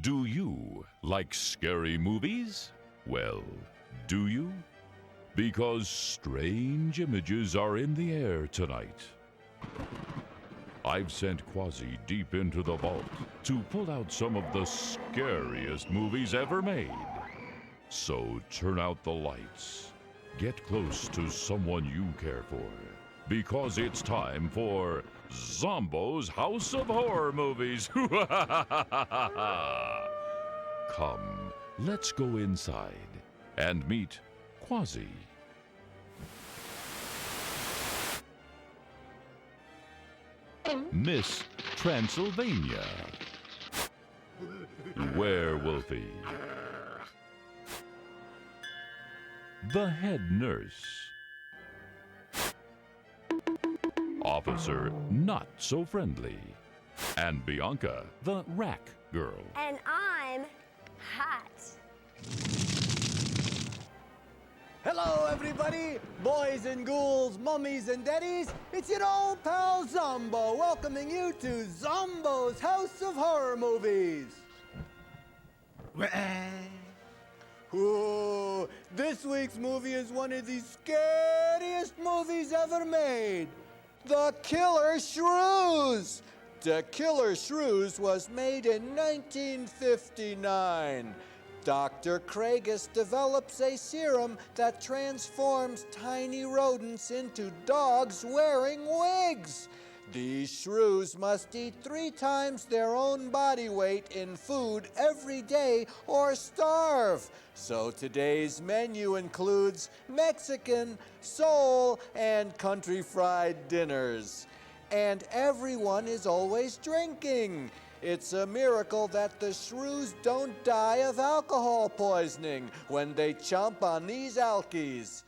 Do you like scary movies? Well, do you? Because strange images are in the air tonight. I've sent Quasi deep into the vault to pull out some of the scariest movies ever made. So turn out the lights, get close to someone you care for, because it's time for Zomboo's House of Horror Movies. Come, let's go inside and meet Quasi. Miss Transylvania. Werewolfy. The head nurse. Officer not so friendly. And Bianca, the rack girl. And I'm hot. Hello, everybody! Boys and ghouls, mummies and daddies, it's your old pal Zombo welcoming you to Zomboo's House of Horror Movies. Ooh, this week's movie is one of the scariest movies ever made. The Killer Shrews. The Killer Shrews was made in 1959. Dr. Craigus develops a serum that transforms tiny rodents into dogs wearing wigs. These shrews must eat 3 times their own body weight in food every day or starve. So today's menu includes Mexican, soul, and country fried dinners. And everyone is always drinking. It's a miracle that the shrews don't die of alcohol poisoning when they chomp on these alkies.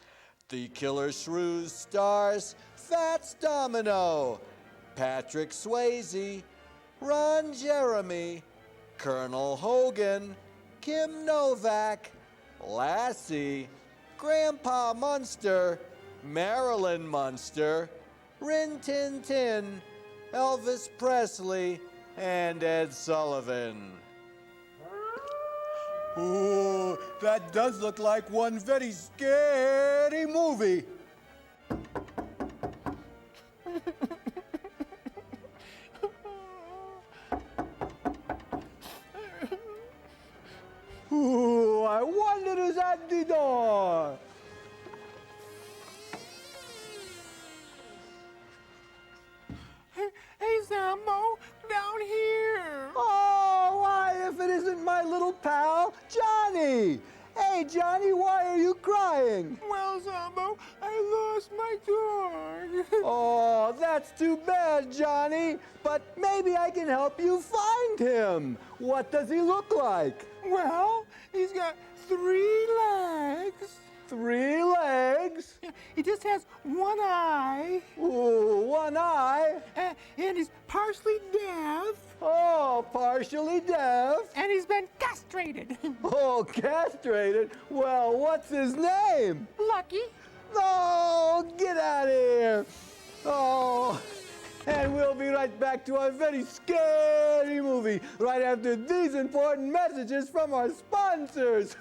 The Killer Shrews stars Fats Domino, Patrick Swayze, Ron Jeremy, Colonel Hogan, Kim Novak, Lassie, Grandpa Munster, Marilyn Munster, Rin Tin Tin, Elvis Presley, and Ed Sullivan. Ooh, that does look like one very scary movie. Ooh, I wonder who's at the door. Hey, Zombo, down here. Oh, why, if it isn't my little pal, Johnny. Hey, Johnny, why are you crying? Well, Zombo, I lost my dog. Oh, that's too bad, Johnny. But maybe I can help you find him. What does he look like? Well, he's got 3 legs. 3 legs? Yeah, he just has 1 eye. Ooh, 1 eye? And he's partially deaf. Oh, partially deaf? And he's been castrated. Oh, castrated? Well, what's his name? Lucky. Oh, get out of here. Oh, and we'll be right back to our very scary movie right after these important messages from our sponsors.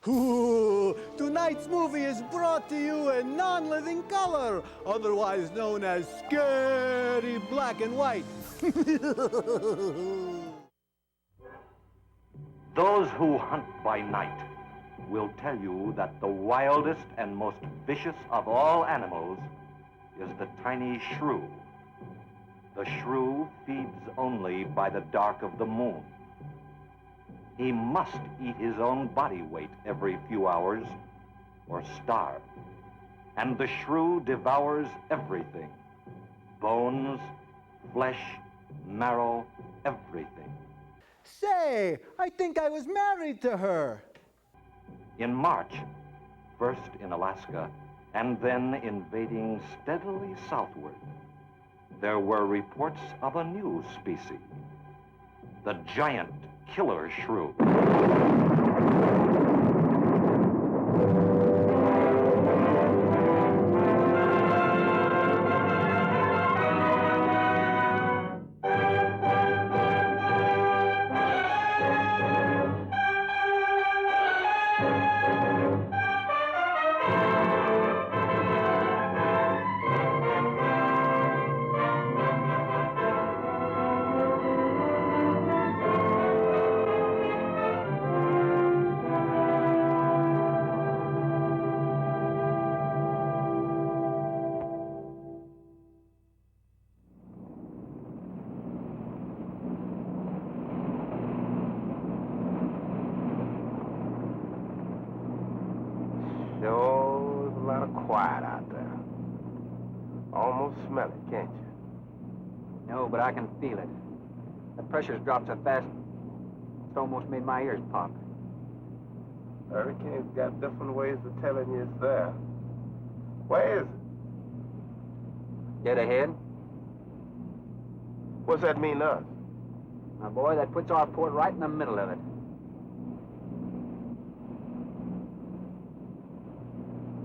Ooh, tonight's movie is brought to you in non-living color, otherwise known as Scary Black and White. Those who hunt by night will tell you that the wildest and most vicious of all animals is the tiny shrew. The shrew feeds only by the dark of the moon. He must eat his own body weight every few hours or starve. And the shrew devours everything: bones, flesh, marrow, everything. Say, I think I was married to her. In March, first in Alaska, and then invading steadily southward, there were reports of a new species, the giant killer shrew. Sure is a lot of quiet out there. Almost smell it, can't you? No, but I can feel it. The pressure's dropped so fast, it's almost made my ears pop. Hurricane's got different ways of telling you it's there. Where is it? Dead ahead. What's that mean to us? My boy, that puts our port right in the middle of it.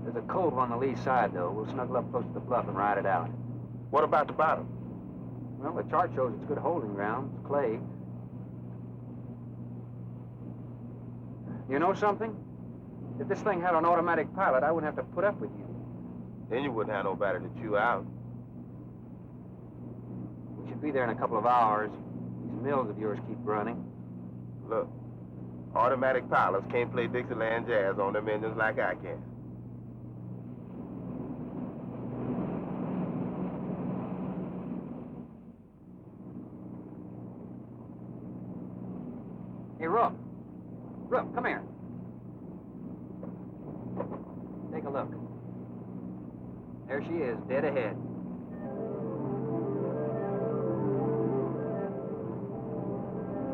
There's a cove on the lee side, though. We'll snuggle up close to the bluff and ride it out. What about the bottom? Well, the chart shows it's good holding ground. It's clay. You know something? If this thing had an automatic pilot, I wouldn't have to put up with you. Then you wouldn't have nobody to chew out. We should be there in a couple of hours. These mills of yours keep running. Look, automatic pilots can't play Dixieland jazz on them engines like I can. Hey, Rook. Rook, come here. Take a look. There she is, dead ahead.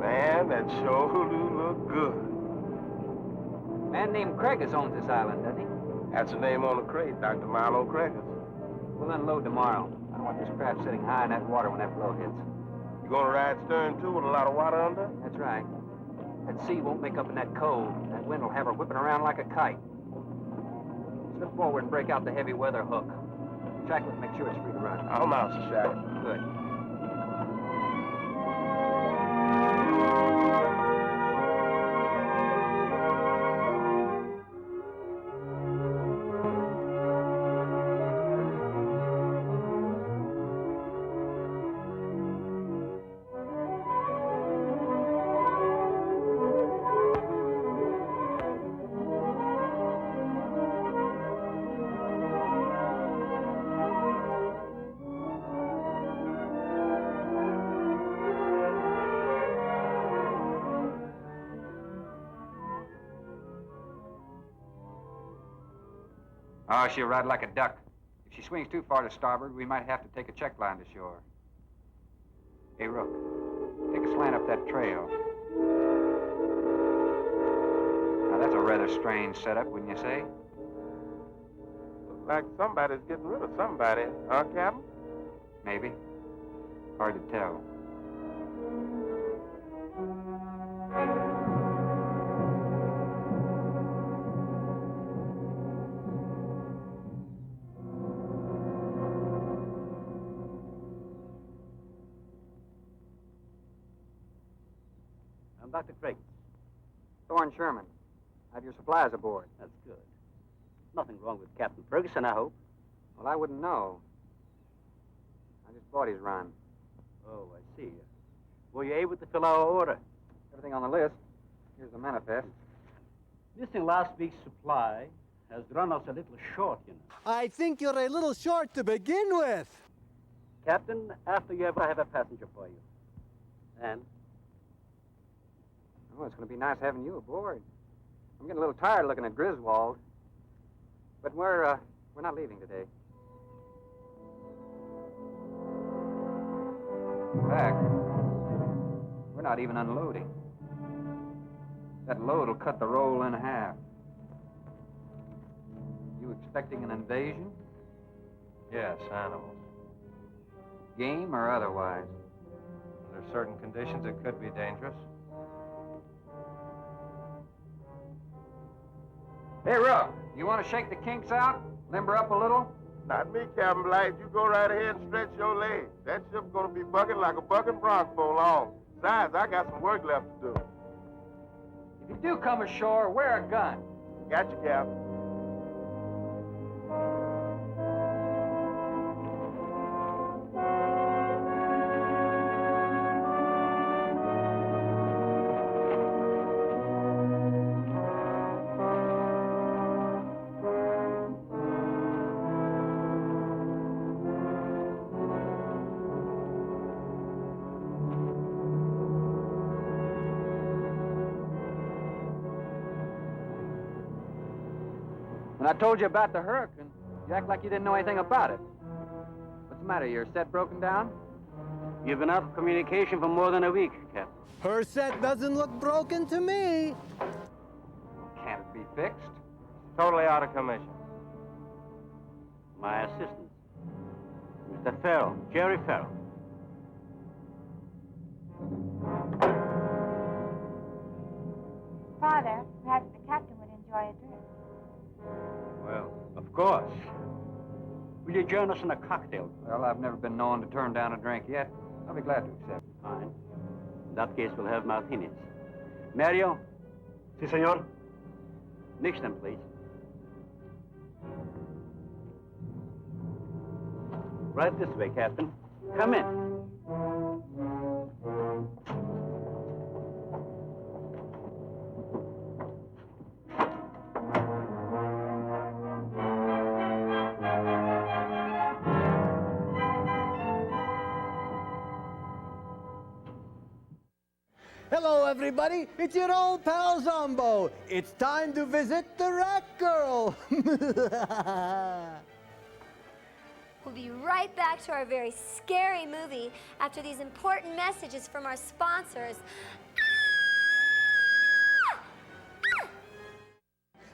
Man, that sure do look good. A man named Craigus owns this island, doesn't he? That's the name on the crate, Dr. Milo Crackers. We'll unload tomorrow. I don't want this craft sitting high in that water when that blow hits. You gonna ride stern, too, with a lot of water under? That's right. That sea won't make up in that cove. That wind will have her whipping around like a kite. Slip forward and break out the heavy weather hook. Shackle it, make sure it's free to run. I'm out, Sir Shadow. Good. Oh, she'll ride like a duck. If she swings too far to starboard, we might have to take a check line to shore. Hey, Rook, take a slant up that trail. Now, that's a rather strange setup, wouldn't you say? Looks like somebody's getting rid of somebody, huh, Captain? Maybe. Hard to tell. I'm Dr. Craig. Thorne Sherman. Have your supplies aboard. That's good. Nothing wrong with Captain Ferguson, I hope. Well, I wouldn't know. I just bought his run. Oh, I see. Were you able to fill our order? Everything on the list. Here's the manifest. Missing last week's supply has run us a little short, you know. I think you're a little short to begin with. Captain, after you ever have a passenger for you. And? Oh, it's going to be nice having you aboard. I'm getting a little tired looking at Griswold. But we're not leaving today. In fact, we're not even unloading. That load will cut the roll in half. You expecting an invasion? Yes, animals. Game or otherwise? Under certain conditions, it could be dangerous. Hey, Rook, you want to shake the kinks out? Limber up a little? Not me, Captain Blight. You go right ahead and stretch your legs. That ship's gonna be bucking like a bucking bronc for long. Besides, I got some work left to do. If you do come ashore, wear a gun. Got you, Captain. When I told you about the hurricane, you act like you didn't know anything about it. What's the matter? Your set broken down? You've been out of communication for more than a week, Captain. Her set doesn't look broken to me. Can't it be fixed? Totally out of commission. My assistant, Mr. Farrell, Jerry Farrell. Father, perhaps the captain would enjoy a drink. Well, of course. Will you join us in a cocktail? Well, I've never been known to turn down a drink yet. I'll be glad to accept. Fine. In that case, we'll have martinis. Mario? Si, senor. Mix them, please. Right this way, Captain. Come in. Hello, everybody. It's your old pal Zombo. It's time to visit the Rat Girl. We'll be right back to our very scary movie after these important messages from our sponsors.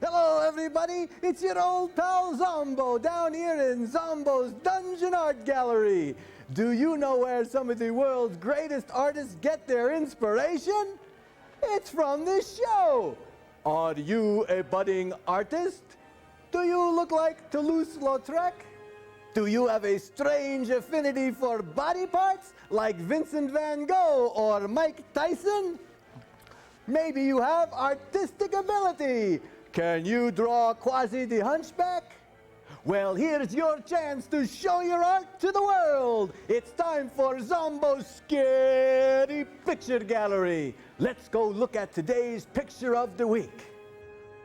Hello, everybody. It's your old pal Zombo down here in Zombo's Dungeon Art Gallery. Do you know where some of the world's greatest artists get their inspiration? It's from this show. Are you a budding artist? Do you look like Toulouse-Lautrec? Do you have a strange affinity for body parts like Vincent van Gogh or Mike Tyson? Maybe you have artistic ability. Can you draw Quasi the Hunchback? Well, here's your chance to show your art to the world. It's time for Zombo's Scary Picture Gallery. Let's go look at today's picture of the week.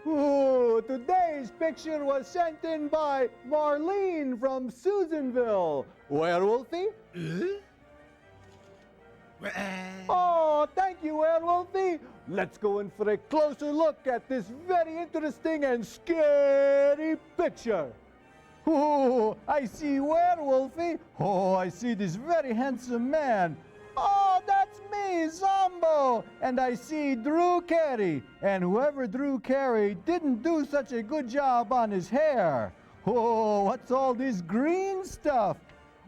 Ooh, today's picture was sent in by Marlene from Susanville. Werewolfie? Oh, thank you, Werewolfie. Let's go in for a closer look at this very interesting and scary picture. Oh, I see Werewolfie. Oh, I see this very handsome man. Oh, that's me, Zombo. And I see Drew Carey. And whoever Drew Carey didn't do such a good job on his hair. Oh, what's all this green stuff?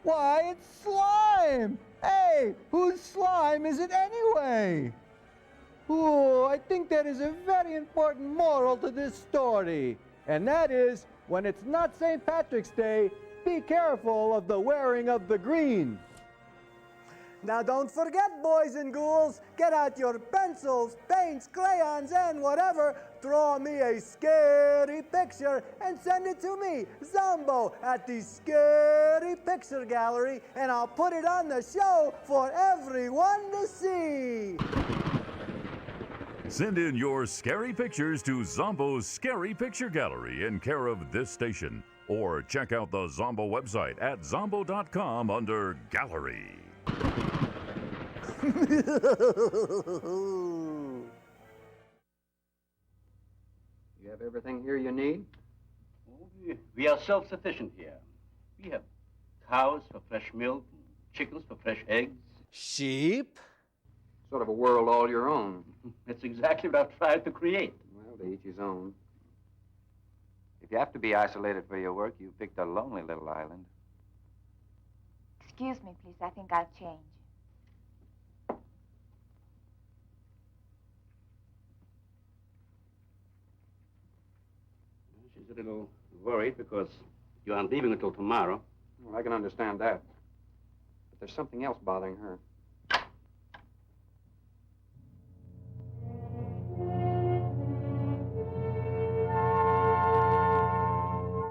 Why, it's slime. Hey, whose slime is it anyway? Oh, I think there is a very important moral to this story. And that is, when it's not St. Patrick's Day, be careful of the wearing of the green. Now don't forget, boys and ghouls, get out your pencils, paints, crayons, and whatever. Draw me a scary picture and send it to me, Zombo, at the Scary Picture Gallery, and I'll put it on the show for everyone to see. Send in your scary pictures to Zombo's Scary Picture Gallery in care of this station. Or check out the Zombo website at zombo.com under Gallery. You have everything here you need? We are self-sufficient here. We have cows for fresh milk, and chickens for fresh eggs. Sheep? Sort of a world all your own. That's exactly what I've tried to create. Well, to each his own. If you have to be isolated for your work, you picked a lonely little island. Excuse me, please. I think I'll change. She's a little worried because you aren't leaving until tomorrow. Well, I can understand that. But there's something else bothering her.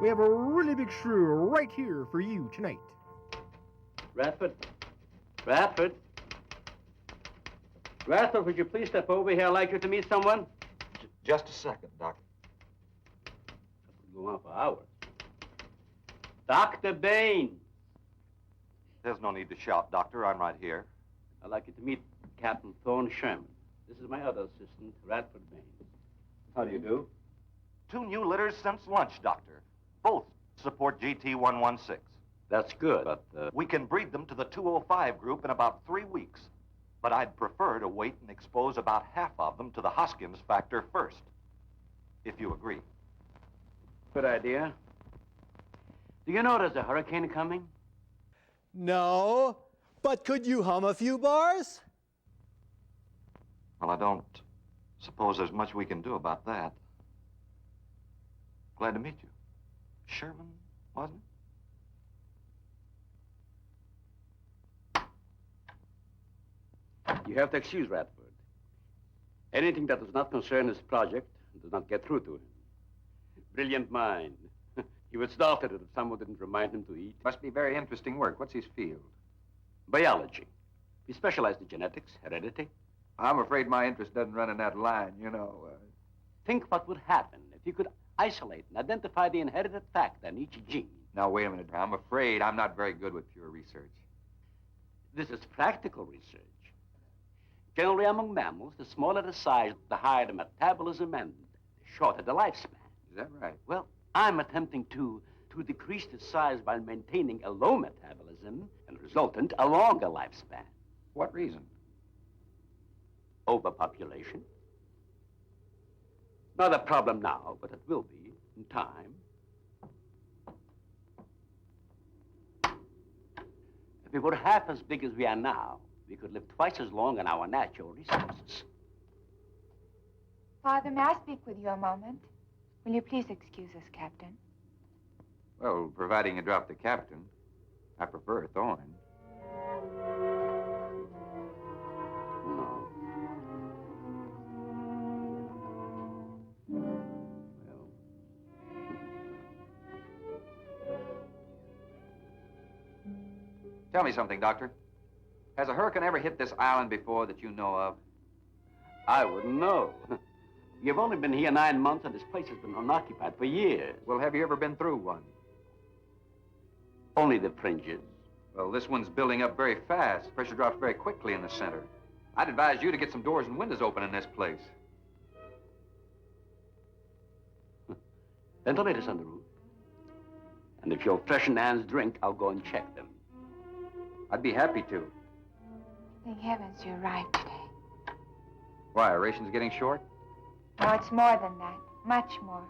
We have a really big shrew right here for you tonight. Radford? Radford? Radford, would you please step over here? I'd like you to meet someone. Just a second, Doctor. Go on for hours. Dr. Bain. There's no need to shout, Doctor. I'm right here. I'd like you to meet Captain Thorne Sherman. This is my other assistant, Radford Bain. How do you do? 2 new litters since lunch, Doctor. Both support GT116. That's good, but... We can breed them to the 205 group in about 3 weeks. But I'd prefer to wait and expose about half of them to the Hoskins factor first, if you agree. Good idea. Do you know there's a hurricane coming? No, but could you hum a few bars? Well, I don't suppose there's much we can do about that. Glad to meet you. Sherman, wasn't it? You have to excuse Radford. Anything that does not concern his project does not get through to him. Brilliant mind. He would start it if someone didn't remind him to eat. Must be very interesting work. What's his field? Biology. He specialized in genetics, heredity. I'm afraid my interest doesn't run in that line, you know. Think what would happen if you could isolate and identify the inherited factor in each gene. Now, wait a minute. I'm afraid I'm not very good with pure research. This is practical research. Generally, among mammals, the smaller the size, the higher the metabolism and the shorter the lifespan. Is that right? Well, I'm attempting to decrease the size by maintaining a low metabolism and resultant a longer lifespan. What reason? Overpopulation. Not a problem now, but it will be in time. If we were half as big as we are now, we could live twice as long on our natural resources. Father, may I speak with you a moment? Will you please excuse us, Captain? Well, providing you drop the captain, I prefer a thorn. No. Tell me something, Doctor. Has a hurricane ever hit this island before that you know of? I wouldn't know. You've only been here 9 months, and this place has been unoccupied for years. Well, have you ever been through one? Only the fringes. Well, this one's building up very fast. Pressure drops very quickly in the center. I'd advise you to get some doors and windows open in this place. Ventilators on the roof. And if you'll freshen Anne's drink, I'll go and check them. I'd be happy to. Thank heavens you arrived today. Why, are rations getting short? No, it's more than that. Much more.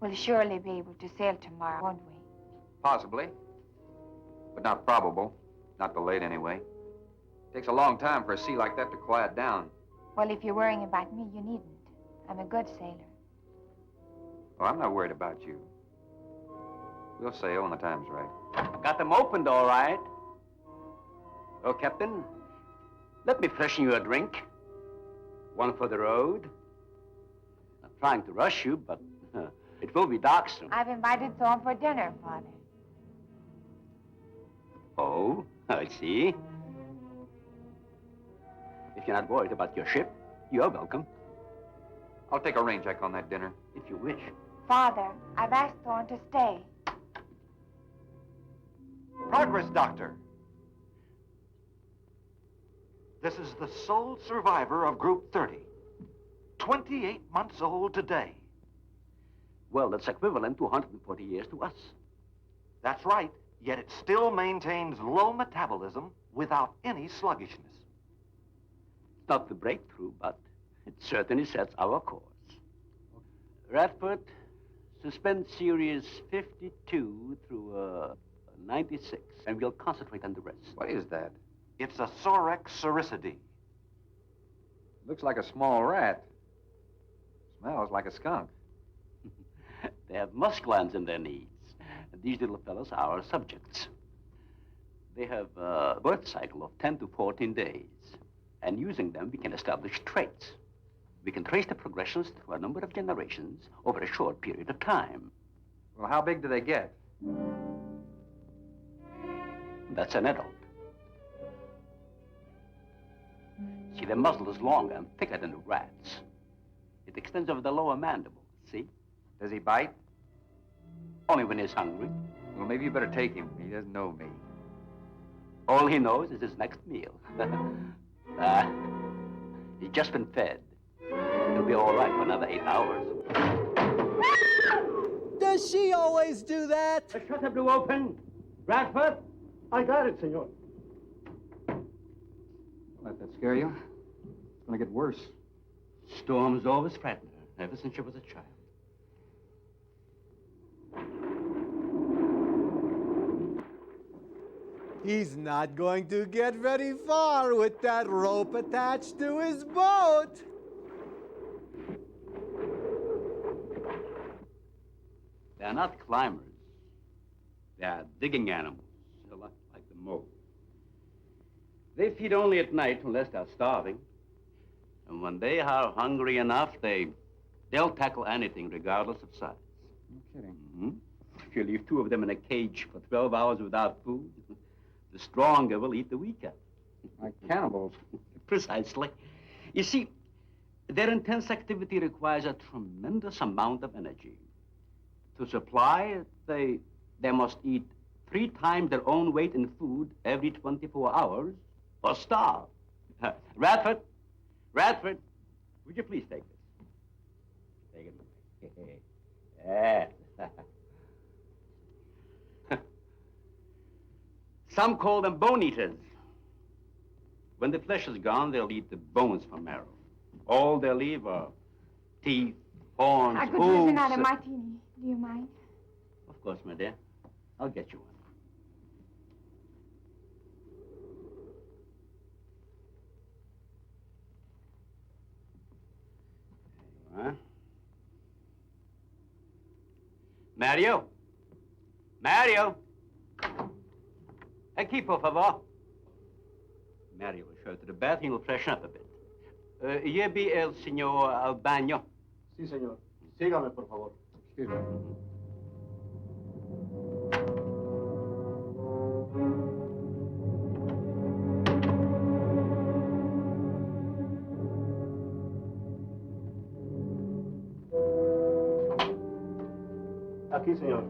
We'll surely be able to sail tomorrow, won't we? Possibly. But not probable. Not delayed, anyway. Takes a long time for a sea like that to quiet down. Well, if you're worrying about me, you needn't. I'm a good sailor. Oh, I'm not worried about you. We'll sail when the time's right. I got them opened, all right. Oh, Captain, let me freshen you a drink. One for the road. I'm trying to rush you, but it will be dark soon. I've invited someone for dinner, Father. Oh, I see. If you're not worried about your ship, you're welcome. I'll take a rain check on that dinner. If you wish. Father, I've asked Thorne to stay. Progress, Doctor. This is the sole survivor of Group 30. 28 months old today. Well, that's equivalent to 140 years to us. That's right, yet it still maintains low metabolism without any sluggishness. It's not the breakthrough, but it certainly sets our course. Radford, suspend series 52 through 96, and we'll concentrate on the rest. What is that? It's a Sorex cericidae. Looks like a small rat. Smells like a skunk. They have musk glands in their knees. And these little fellows are our subjects. They have a birth cycle of 10 to 14 days. And using them, we can establish traits. We can trace the progressions through a number of generations over a short period of time. Well, how big do they get? That's an adult. See, their muzzle is longer and thicker than the rat's. It extends over the lower mandible, see? Does he bite? Only when he's hungry. Well, maybe you better take him. He doesn't know me. All he knows is his next meal. He's just been fed. He'll be all right for another 8 hours. does she always do that? The shutter blew open. Bradford? I got it, senor. Let that scare you? It's gonna get worse. Storms always frightened her, ever since she was a child. He's not going to get very far with that rope attached to his boat. They're not climbers. They are digging animals, a lot like the mole. They feed only at night unless they're starving. And when they are hungry enough, they'll tackle anything regardless of size. No kidding. Mm-hmm. If you leave two of them in a cage for 12 hours without food, the stronger will eat the weaker. Like cannibals. Precisely. You see, their intense activity requires a tremendous amount of energy. To supply it, they must eat 3 times their own weight in food every 24 hours or starve. Radford, would you please take this? Take it. Yes. Some call them bone eaters. When the flesh is gone, they'll eat the bones for marrow. All they'll leave are teeth, horns, I could hooves. use another martini. Do you mind? Of course, my dear. I'll get you one. There you are. Mario! Aquí, por favor. Mario will show to the bath and he'll freshen up a bit. Here be el señor al baño. Sí, señor. Sígame, por favor. Excuse me. Aquí, señor.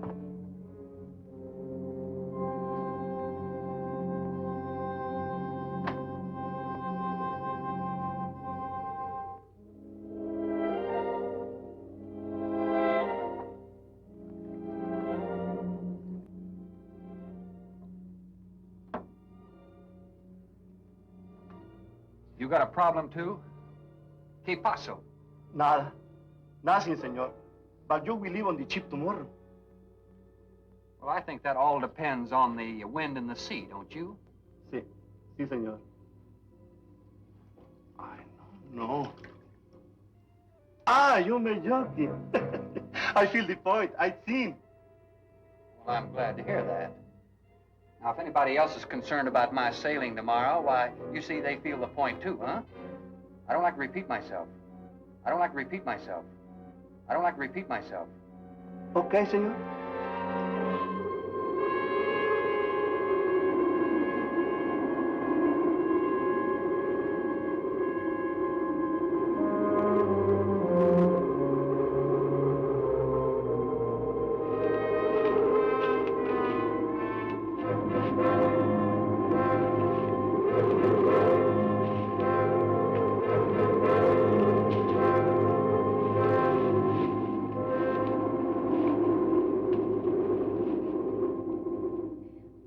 You got a problem, too? ¿Qué pasó? Nada. Nothing, señor. But you will leave on the ship tomorrow. Well, I think that all depends on the wind and the sea, don't you? Sí. Sí, señor. I don't know. Ah, you may joking. I feel the point. I think. Well, I'm glad to hear that. Now, if anybody else is concerned about my sailing tomorrow, why, you see, they feel the point, too, huh? I don't like to repeat myself. Okay, señor.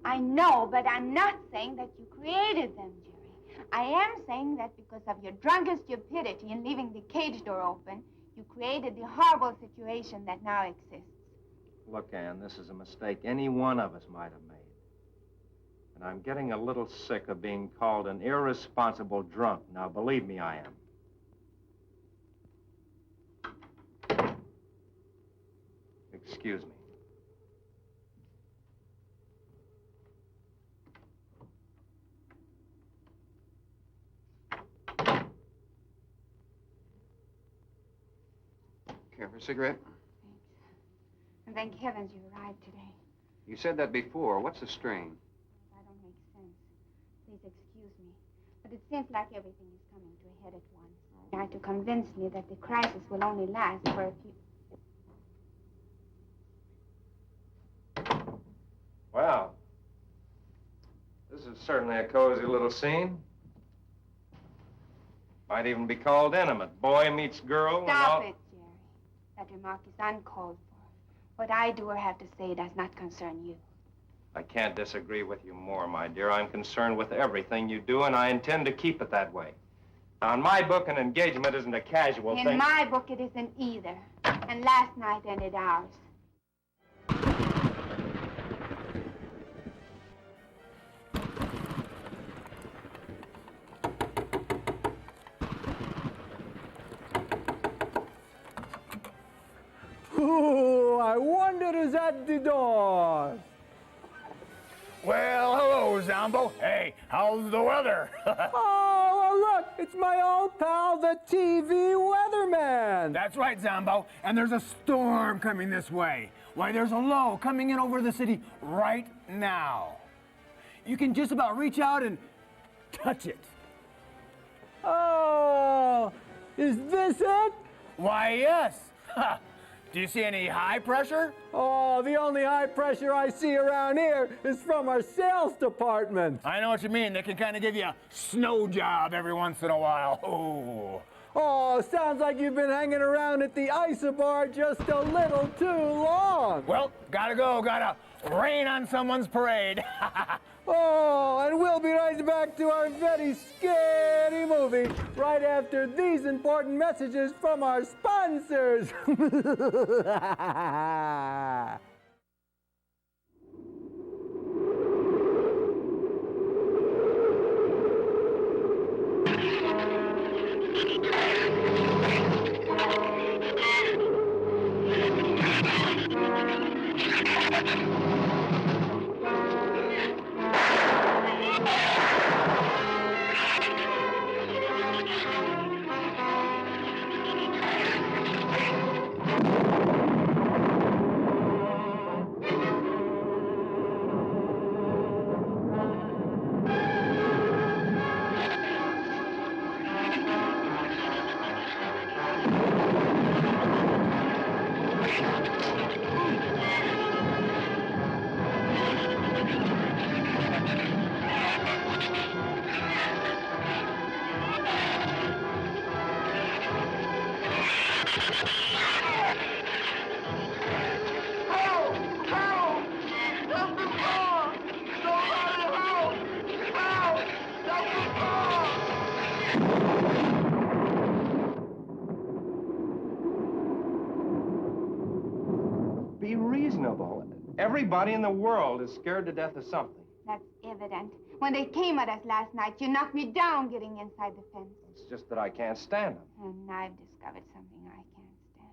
I know, but I'm not saying that you created them, Jerry. I am saying that because of your drunken stupidity in leaving the cage door open, you created the horrible situation that now exists. Look, Ann, this is a mistake any one of us might have made. And I'm getting a little sick of being called an irresponsible drunk. Now, believe me, I am. Excuse me. Care for a cigarette? Thanks. And thank heavens you arrived today. You said that before. What's the strain? That don't make sense. Please excuse me. But it seems like everything is coming to a head at once. Try to convince me that the crisis will only last for a few... Well, this is certainly a cozy little scene. Might even be called intimate. Boy meets girl. Stop it, Jerry. That remark is uncalled for. What I do or have to say does not concern you. I can't disagree with you more, my dear. I'm concerned with everything you do, and I intend to keep it that way. Now, in my book, an engagement isn't a casual thing. In my book, it isn't either. And last night ended ours. Ooh, I wonder who's at the door. Well, hello, Zombo. Hey, how's the weather? Oh, well, look, it's my old pal, the TV weatherman. That's right, Zombo. And there's a storm coming this way. Why, there's a low coming in over the city right now. You can just about reach out and touch it. Oh, is this it? Why, yes. Do you see any high pressure? Oh, the only high pressure I see around here is from our sales department. I know what you mean. They can kind of give you a snow job every once in a while. Oh. Oh, sounds like you've been hanging around at the Isobar just a little too long. Well, gotta go. Gotta rain on someone's parade. Oh, and we'll be right back to our very scary movie right after these important messages from our sponsors. Be reasonable. Everybody in the world is scared to death of something. That's evident. When they came at us last night, you knocked me down getting inside the fence. It's just that I can't stand them. And I've discovered something I can't stand.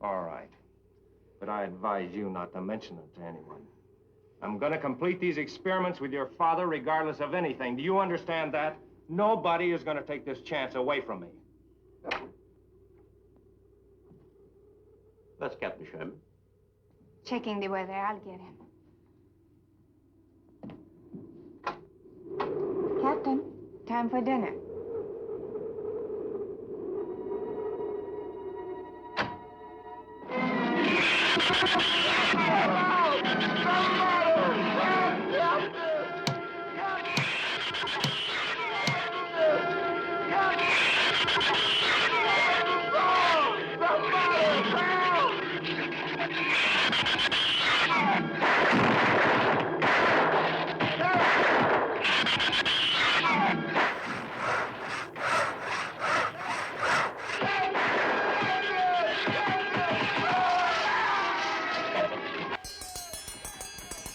All right. But I advise you not to mention them to anyone. I'm going to complete these experiments with your father regardless of anything. Do you understand that? Nobody is going to take this chance away from me. That's Captain Sherman. Checking the weather, I'll get him. Captain, time for dinner.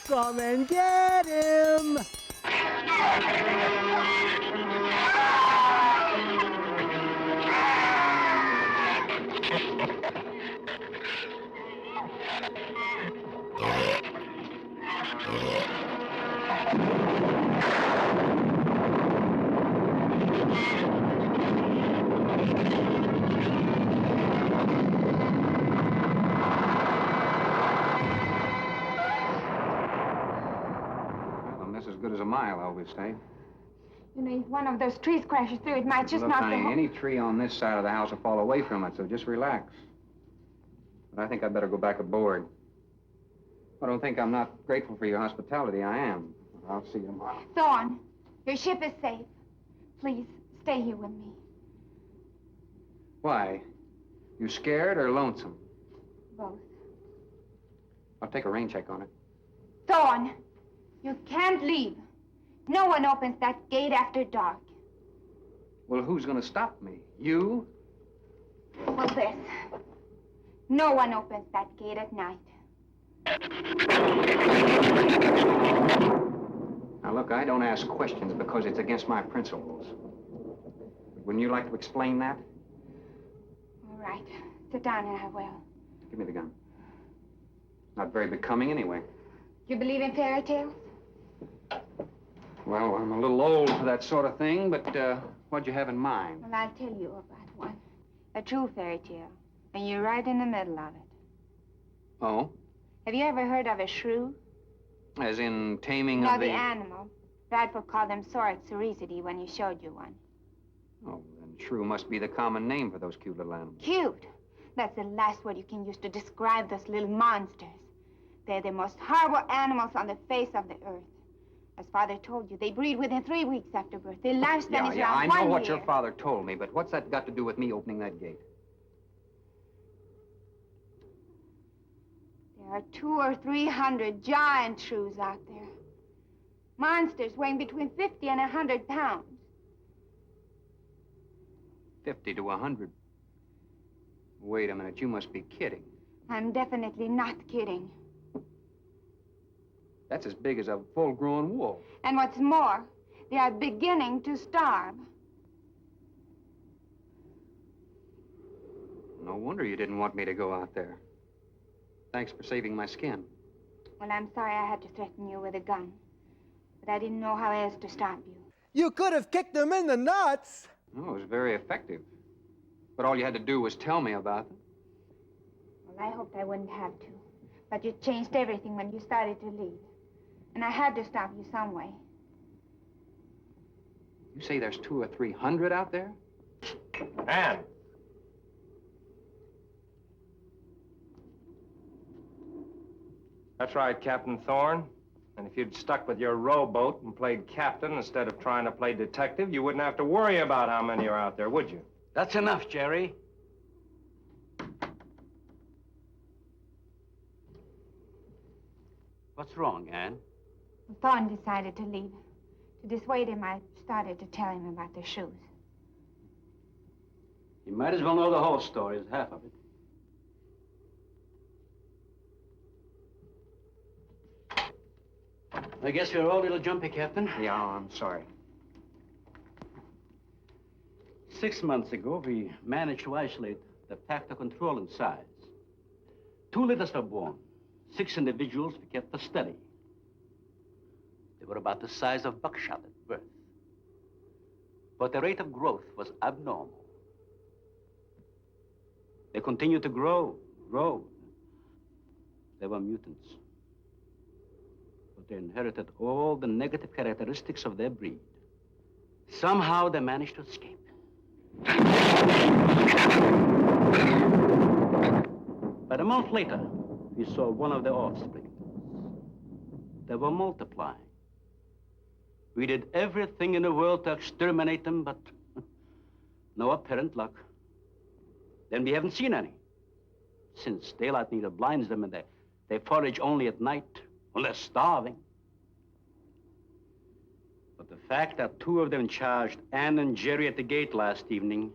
Come and get him! As good as a mile, I'll be staying. You know, if one of those trees crashes through, it might just Look, knock honey, the whole... any tree on this side of the house will fall away from it, so just relax. But I think I'd better go back aboard. I don't think I'm not grateful for your hospitality. I am. I'll see you tomorrow. Thorne, your ship is safe. Please, stay here with me. Why? You scared or lonesome? Both. I'll take a rain check on it. Thorne, you can't leave. No one opens that gate after dark. Well, who's gonna stop me? You? Well, this. No one opens that gate at night. Now, look, I don't ask questions because it's against my principles. Wouldn't you like to explain that? All right. Sit down and I will. Give me the gun. Not very becoming anyway. You believe in fairy tales? Well, I'm a little old for that sort of thing, but what'd you have in mind? Well, I'll tell you about one. A true fairy tale. And you're right in the middle of it. Oh? Have you ever heard of a shrew? As in taming No, of the animal. Bradford called them Soricity when he showed you one. Oh, then shrew must be the common name for those cute little animals. Cute. That's the last word you can use to describe those little monsters. They're the most horrible animals on the face of the earth. As Father told you, they breed within 3 weeks after birth. Their lifespan is around 1 year. I know what your father told me, but what's that got to do with me opening that gate? There are 200 or 300 giant shrews out there. Monsters weighing between 50 and 100 pounds. 50 to 100. Wait a minute, you must be kidding. I'm definitely not kidding. That's as big as a full-grown wolf. And what's more, they are beginning to starve. No wonder you didn't want me to go out there. Thanks for saving my skin. Well, I'm sorry I had to threaten you with a gun. But I didn't know how else to stop you. You could have kicked them in the nuts. Oh, it was very effective. But all you had to do was tell me about them. Well, I hoped I wouldn't have to. But you changed everything when you started to leave. And I had to stop you some way. You say there's 200 or 300 out there? Ann! That's right, Captain Thorne. And if you'd stuck with your rowboat and played captain instead of trying to play detective, you wouldn't have to worry about how many are out there, would you? That's enough, Jerry. What's wrong, Ann? Thorne decided to leave. To dissuade him, I started to tell him about the shoes. You might as well know the whole story as half of it. I guess you're all a little jumpy, Captain. Yeah, I'm sorry. 6 months ago, we managed to isolate the factor controlling size. 2 litters were born. 6 individuals we kept for study. They were about the size of buckshot at birth. But the rate of growth was abnormal. They continued to grow. They were mutants. But they inherited all the negative characteristics of their breed. Somehow they managed to escape. But a month later, we saw one of their offspring. They were multiplying. We did everything in the world to exterminate them, but no apparent luck. Then we haven't seen any. Since daylight neither blinds them and they forage only at night, when they're starving. But the fact that 2 of them charged Ann and Jerry at the gate last evening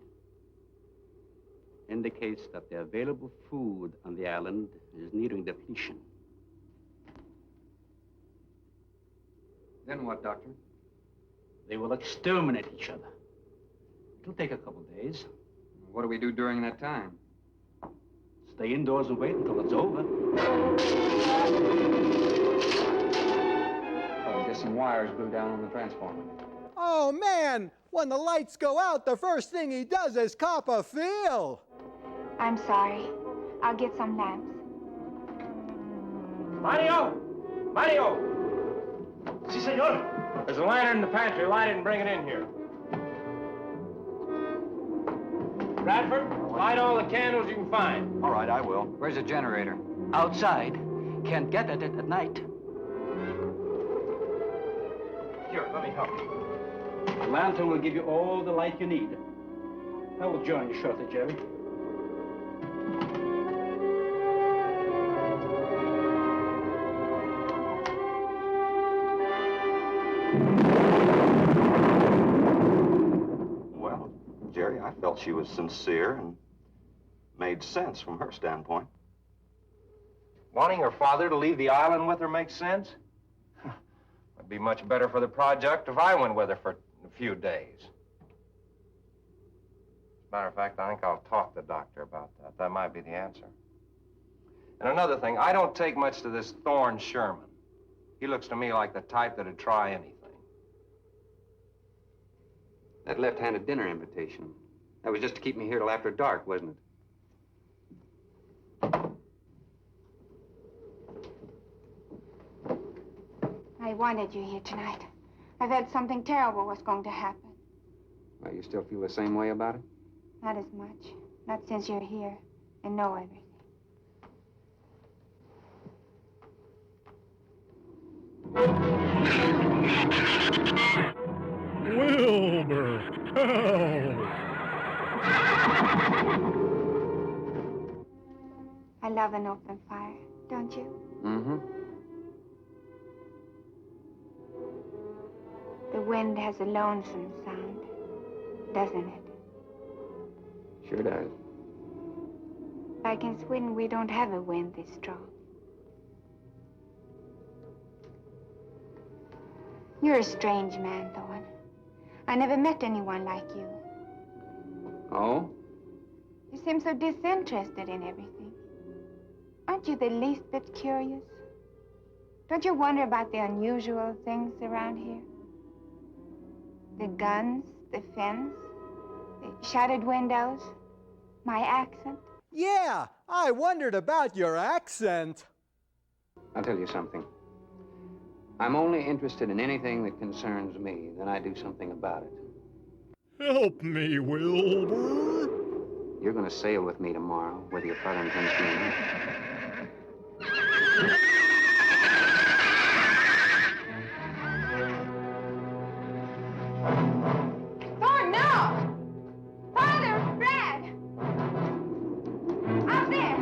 indicates that the available food on the island is nearing depletion. Then what, Doctor? They will exterminate each other. It'll take a couple days. What do we do during that time? Stay indoors and wait until it's over. Oh, there's some wires glued down on the transformer. Oh, man! When the lights go out, the first thing he does is cop a feel. I'm sorry. I'll get some lamps. Mario! Mario! Si, senor. There's a lantern in the pantry. Light it and bring it in here. Bradford, light all the candles you can find. All right, I will. Where's the generator? Outside. Can't get at it at night. Here, let me help you. The lantern will give you all the light you need. I will join you shortly, Jerry. I felt she was sincere and made sense from her standpoint. Wanting her father to leave the island with her makes sense? It'd be much better for the project if I went with her for a few days. As a matter of fact, I think I'll talk to the doctor about that. That might be the answer. And another thing, I don't take much to this Thorne Sherman. He looks to me like the type that'd try anything. That left-handed dinner invitation, that was just to keep me here till after dark, wasn't it? I wanted you here tonight. I felt something terrible was going to happen. Well, you still feel the same way about it? Not as much. Not since you're here and know everything. Wilbur! Help! I love an open fire, don't you? Mm-hmm. The wind has a lonesome sound, doesn't it? Sure does. Like in Sweden, we don't have a wind this strong. You're a strange man, Thorne. I never met anyone like you. Oh? You seem so disinterested in everything. Aren't you the least bit curious? Don't you wonder about the unusual things around here? The guns, the fence, the shattered windows, my accent. Yeah, I wondered about your accent. I'll tell you something. I'm only interested in anything that concerns me, then I do something about it. Help me, Wilbur! You're gonna sail with me tomorrow, whether your father intends to or not. Thorne, no! Father, Brad! Out there!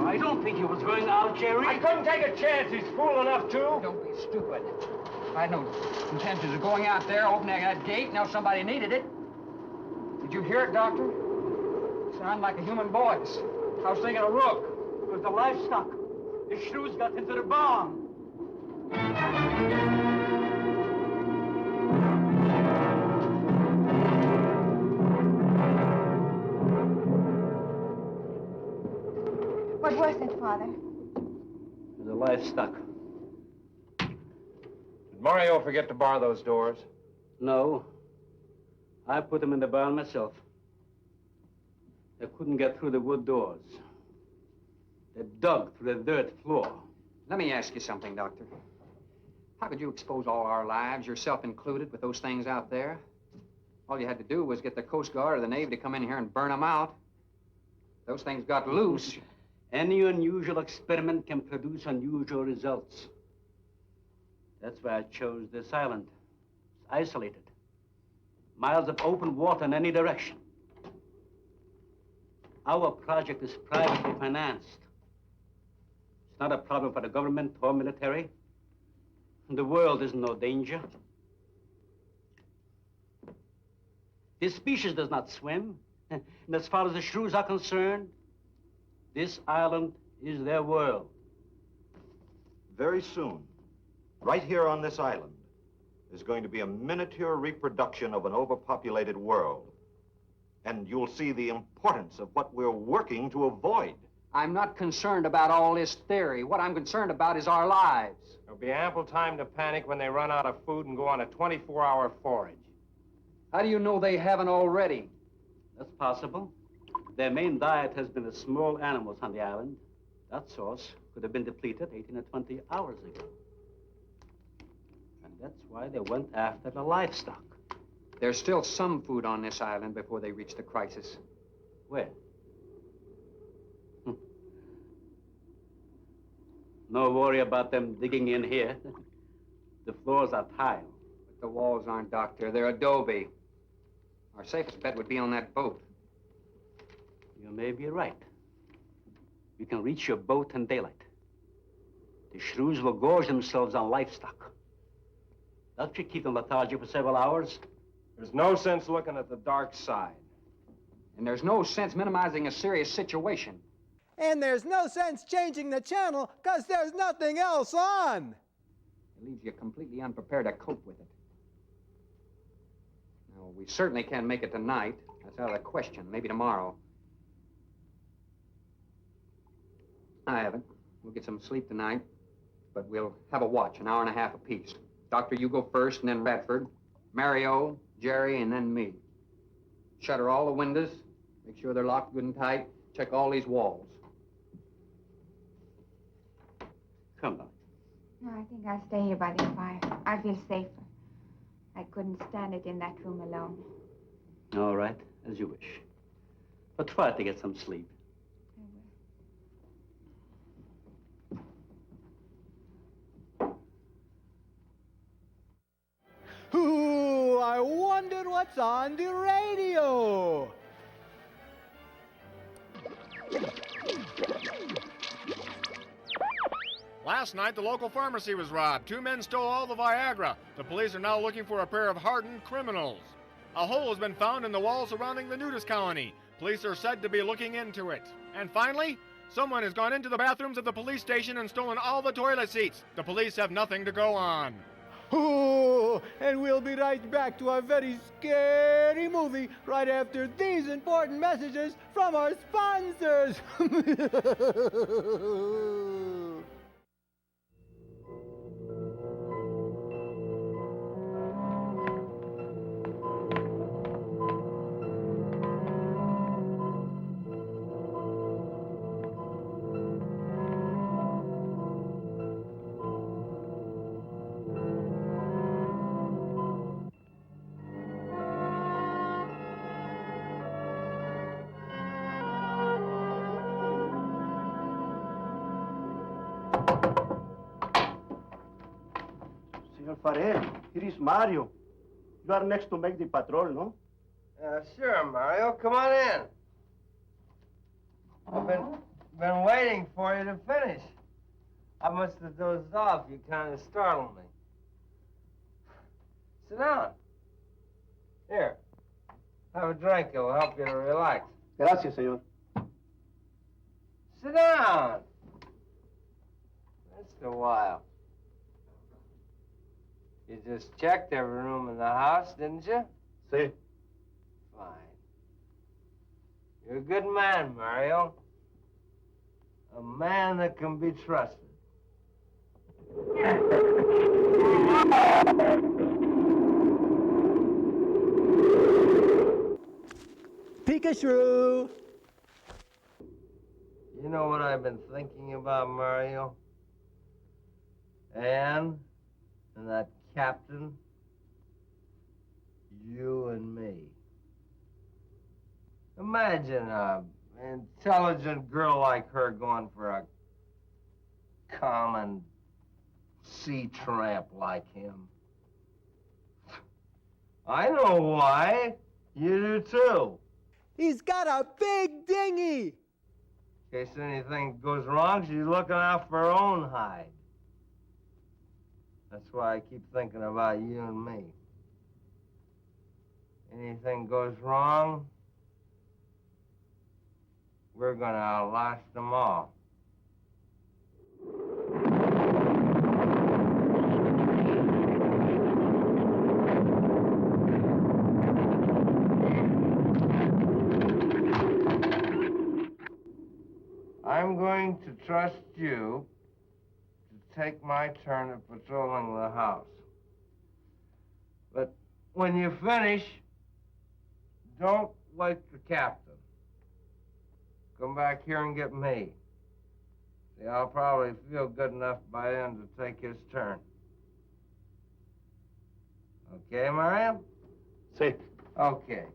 I don't think he was going out, Jerry. I couldn't take a chance. He's fool enough to. Don't be stupid. I had no intentions of going out there, opening that gate. Now somebody needed it. Did you hear it, Doctor? It sounded like a human voice. I was thinking of Rook. It was the livestock. The Shrews got into the barn. What was it, Father? It was the livestock. Did Mario forget to bar those doors? No. I put them in the barn myself. They couldn't get through the wood doors. They dug through the dirt floor. Let me ask you something, Doctor. How could you expose all our lives, yourself included, with those things out there? All you had to do was get the Coast Guard or the Navy to come in here and burn them out. Those things got loose. Any unusual experiment can produce unusual results. That's why I chose this island. It's isolated. Miles of open water in any direction. Our project is privately financed. It's not a problem for the government or military. The world is in no danger. This species does not swim. And as far as the Shrews are concerned, this island is their world. Very soon, right here on this island, is going to be a miniature reproduction of an overpopulated world. And you'll see the importance of what we're working to avoid. I'm not concerned about all this theory. What I'm concerned about is our lives. There'll be ample time to panic when they run out of food and go on a 24-hour forage. How do you know they haven't already? That's possible. Their main diet has been the small animals on the island. That source could have been depleted 18 or 20 hours ago. And that's why they went after the livestock. There's still some food on this island before they reach the crisis. Where? No worry about them digging in here. The floors are tile. But the walls aren't, Doctor. They're adobe. Our safest bet would be on that boat. You may be right. We can reach your boat in daylight. The Shrews will gorge themselves on livestock. That should keep them lethargic for several hours. There's no sense looking at the dark side. And there's no sense minimizing a serious situation. And there's no sense changing the channel because there's nothing else on. It leaves you completely unprepared to cope with it. Now, we certainly can't make it tonight. That's out of the question. Maybe tomorrow. I haven't. We'll get some sleep tonight, but we'll have a watch, an hour and a half apiece. Doctor, you go first, and then Radford, Mario, Jerry, and then me. Shutter all the windows. Make sure they're locked good and tight. Check all these walls. Come on. No, I think I'll stay here by the fire. I feel safer. I couldn't stand it in that room alone. All right, as you wish. But try to get some sleep. Ooh, I wonder what's on the radio. Last night, the local pharmacy was robbed. 2 men stole all the Viagra. The police are now looking for a pair of hardened criminals. A hole has been found in the wall surrounding the nudist colony. Police are said to be looking into it. And finally, someone has gone into the bathrooms of the police station and stolen all the toilet seats. The police have nothing to go on. Ooh, and we'll be right back to our very scary movie right after these important messages from our sponsors. Senor Farel, here is Mario. You are next to make the patrol, no? Sure, Mario. Come on in. I've been waiting for you to finish. I must have dozed off. You kind of startled me. Sit down. Here. Have a drink. It'll help you to relax. Gracias, señor. Sit down. Just a while. You just checked every room in the house, didn't you? Sí. Fine. You're a good man, Mario. A man that can be trusted. Pikachu! You know what I've been thinking about, Mario? Anne and that captain, you and me. Imagine an intelligent girl like her going for a common sea tramp like him. I know why. You do too. He's got a big dinghy. In case anything goes wrong, she's looking out for her own hide. That's why I keep thinking about you and me. Anything goes wrong, we're gonna outlast them all. I'm going to trust you to take my turn at patrolling the house. But when you finish, don't wake the captain. Come back here and get me. See, I'll probably feel good enough by then to take his turn. Okay, Mario? Sí. Okay.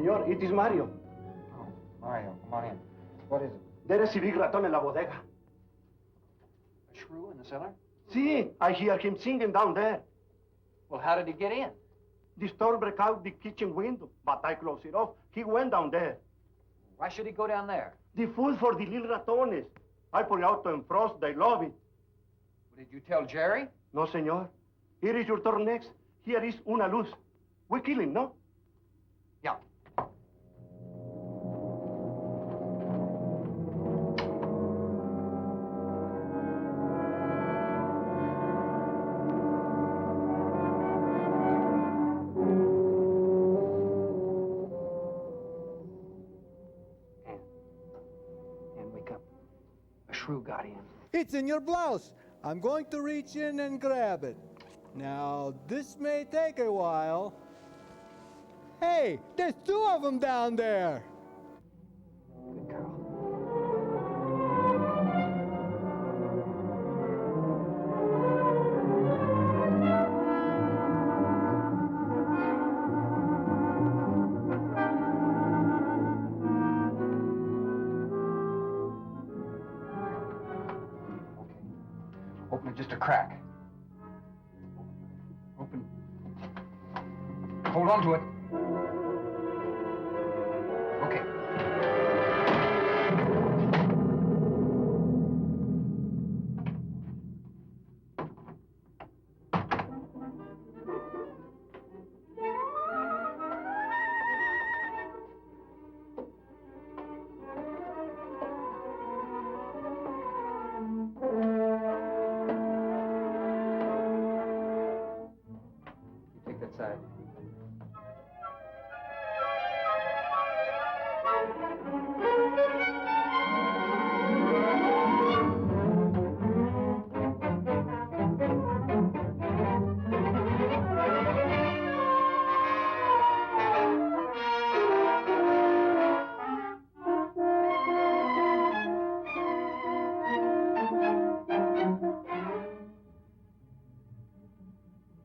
Senor, it is Mario. Oh, Mario, come on in. What is it? There is a big raton en la bodega. A shrew in the cellar? See, I hear him singing down there. Well, how did he get in? The store broke out the kitchen window, but I closed it off. He went down there. Why should he go down there? The food for the little ratones. I put it out to frost. They love it. Did you tell Jerry? No, senor. Here is your turn next. Here is una luz. We kill him, no? Yeah. And wake up. A shrew got in. It's in your blouse. I'm going to reach in and grab it. Now, this may take a while. Hey, there's two of them down there. Good girl. Open it just a crack. Open. Hold on to it. Okay. Take that side.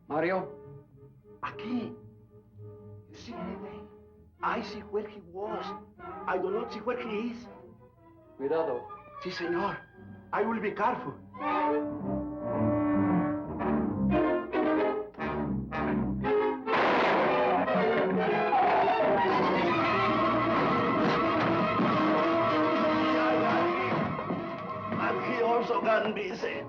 Mario? Aquí. You see anything? I see where he was. I do not see where he is. Cuidado. Si, senor. I will be careful. And he also got busy.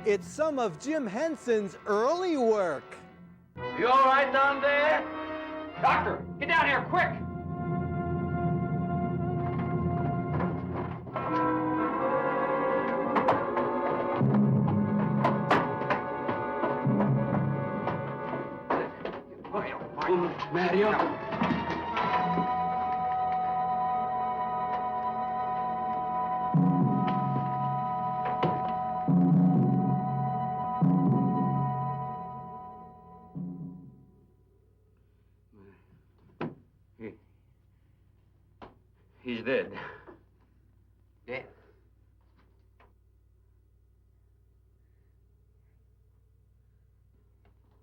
It's some of Jim Henson's early work. You all right down there? Doctor, get down here, quick! Mario. He's dead. Dead?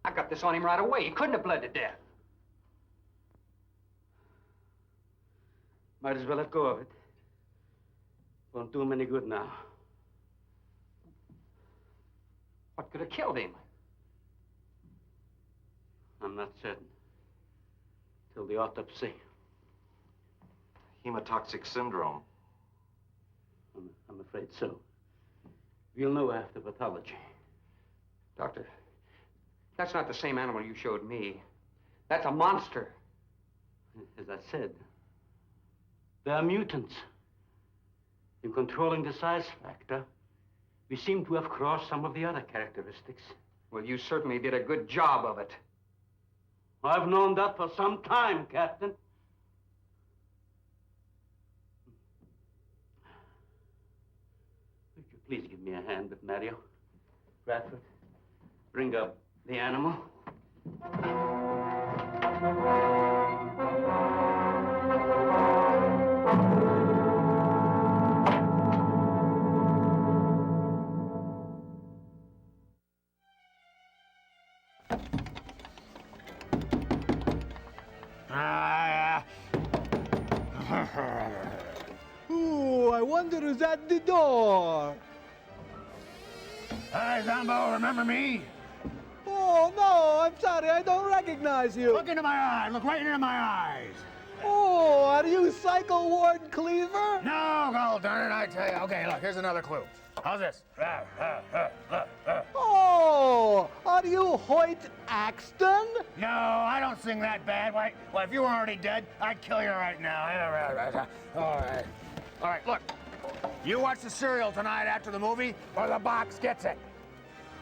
I got this on him right away. He couldn't have bled to death. Might as well let go of it. Won't do him any good now. What could have killed him? I'm not certain. Till the autopsy. Hemotoxic syndrome. I'm afraid so. We'll know after pathology. Doctor, that's not the same animal you showed me. That's a monster. As I said, they are mutants. In controlling the size factor, we seem to have crossed some of the other characteristics. Well, you certainly did a good job of it. I've known that for some time, Captain. you please give me a hand with Mario? Bradford, bring up the animal. Ooh, I wonder who's at the door. Hi, Zombo, remember me? Oh, no, I'm sorry, I don't recognize you. Look into my eyes, look right into my eyes. Oh, are you Cycle Ward Cleaver? No, God darn it, I tell you. Okay, look, here's another clue. How's this? Oh, are you Hoyt Axton? No, I don't sing that bad. Why, if you were already dead, I'd kill you right now. All right. All right, look. You watch the serial tonight after the movie, or the box gets it.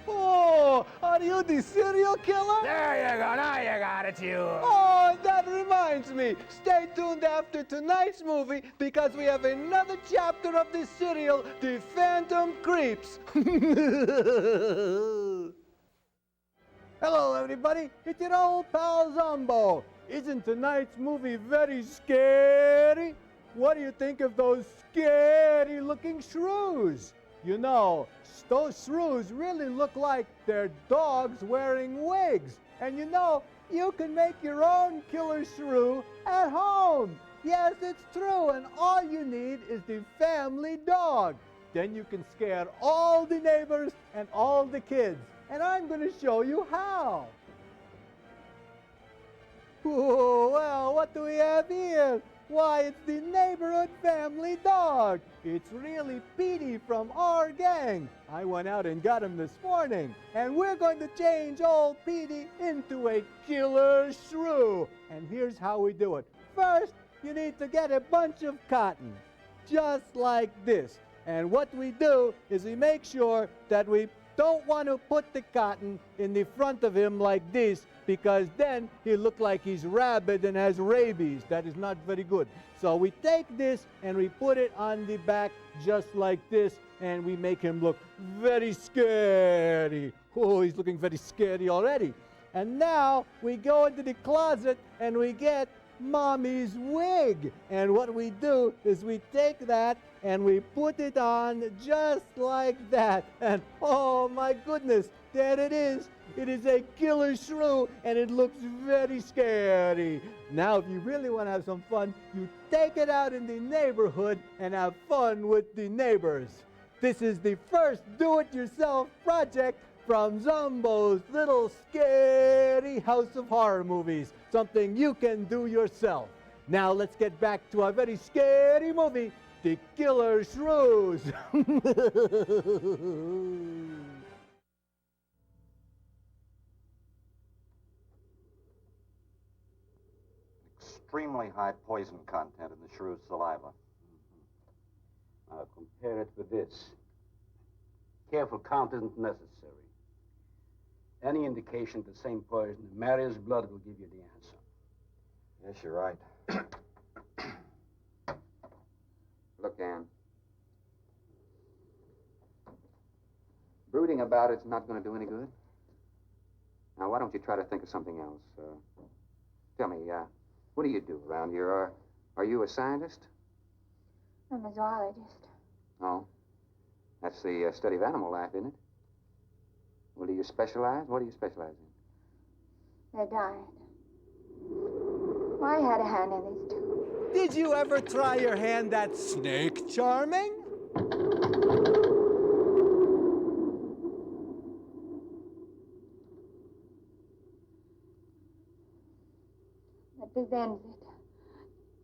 Oh, are you the serial killer? There you go. Now you got it, you. Oh, that reminds me. Stay tuned after tonight's movie because we have another chapter of the serial, The Phantom Creeps. Hello, everybody. It's your old pal Zombo. Isn't tonight's movie very scary? What do you think of those scary-looking shrews? You know, those shrews really look like they're dogs wearing wigs. And you know, you can make your own killer shrew at home. Yes, it's true, and all you need is the family dog. Then you can scare all the neighbors and all the kids. And I'm going to show you how. Oh, well, what do we have here? Why, it's the neighborhood family dog. It's really Petey from our gang. I went out and got him this morning. And we're going to change old Petey into a killer shrew. And here's how we do it. First, you need to get a bunch of cotton, just like this. And what we do is we make sure that we don't want to put the cotton in the front of him like this, because then he'll look like he's rabid and has rabies. That is not very good. So we take this and we put it on the back just like this, and we make him look very scary. Oh, he's looking very scary already. And now we go into the closet and we get Mommy's wig. And what we do is we take that and we put it on just like that. And oh my goodness, there it is. It is a killer shrew, and it looks very scary. Now, if you really want to have some fun, you take it out in the neighborhood and have fun with the neighbors. This is the first do-it-yourself project from Zombo's little scary house of horror movies. Something you can do yourself. Now, let's get back to our very scary movie, The Killer Shrews. Extremely high poison content in the shrew's saliva. Now compare it with this. Careful count isn't necessary. Any indication of the same poison in Mario's blood will give you the answer. Yes, you're right. Look, Ann. Brooding about it's not going to do any good. Now, why don't you try to think of something else? Tell me, what do you do around here? Are you a scientist? I'm a zoologist. Oh. That's the study of animal life, isn't it? Well, do you specialize? What do you specialize in? Their diet. Well, I had a hand in these two. Did you ever try your hand at snake charming? But this ends it.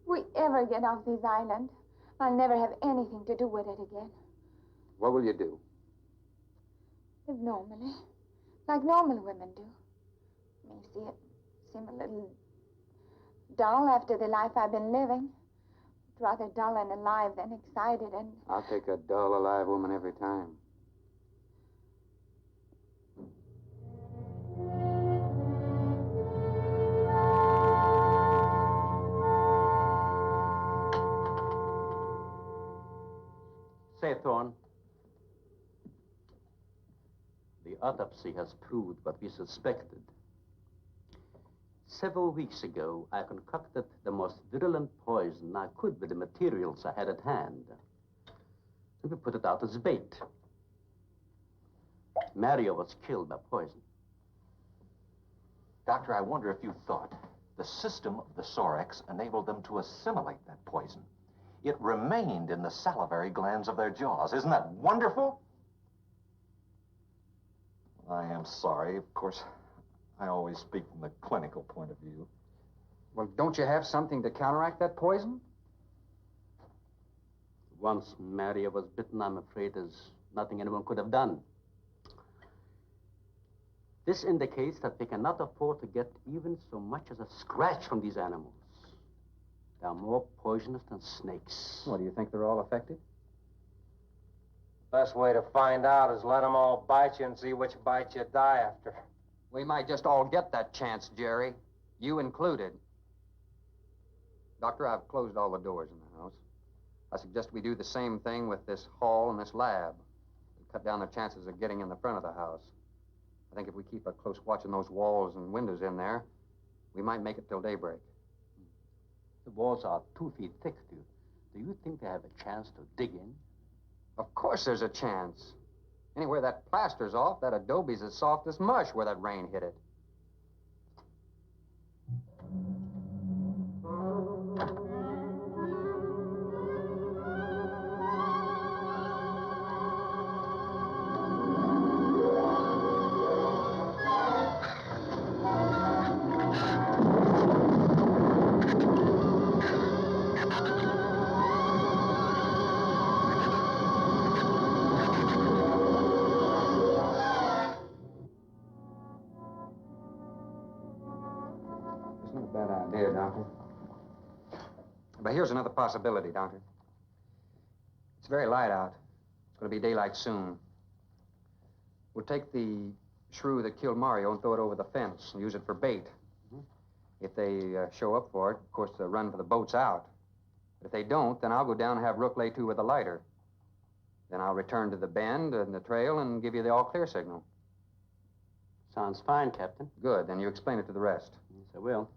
If we ever get off this island, I'll never have anything to do with it again. What will you do? Live normally, like normal women do. It may seem a little dull after the life I've been living. Rather dull and alive than excited and... I'll take a dull, alive woman every time. Say, Thorne, autopsy has proved what we suspected. Several weeks ago, I concocted the most virulent poison I could with the materials I had at hand. And we put it out as bait. Mario was killed by poison. Doctor, I wonder if you thought the system of the Sorex enabled them to assimilate that poison. It remained in the salivary glands of their jaws. Isn't that wonderful? I am sorry. Of course, I always speak from the clinical point of view. Well, don't you have something to counteract that poison? Once Maria was bitten, I'm afraid there's nothing anyone could have done. This indicates that we cannot afford to get even so much as a scratch from these animals. They are more poisonous than snakes. What, do you think they're all affected? Best way to find out is let them all bite you and see which bite you die after. We might just all get that chance, Jerry. You included. Doctor, I've closed all the doors in the house. I suggest we do the same thing with this hall and this lab. It'll cut down the chances of getting in the front of the house. I think if we keep a close watch on those walls and windows in there, we might make it till daybreak. The walls are 2 feet thick. Do you think they have a chance to dig in? Of course there's a chance. Anywhere that plaster's off, that adobe's as soft as mush where that rain hit it. But here's another possibility, Doctor. It's very light out. It's going to be daylight soon. We'll take the shrew that killed Mario and throw it over the fence and use it for bait. If they show up for it, of course, they'll run for the boats out. But if they don't, then I'll go down and have Rook lay to with a lighter. Then I'll return to the bend and the trail and give you the all-clear signal. Sounds fine, Captain. Good. Then you explain it to the rest. Yes, I will.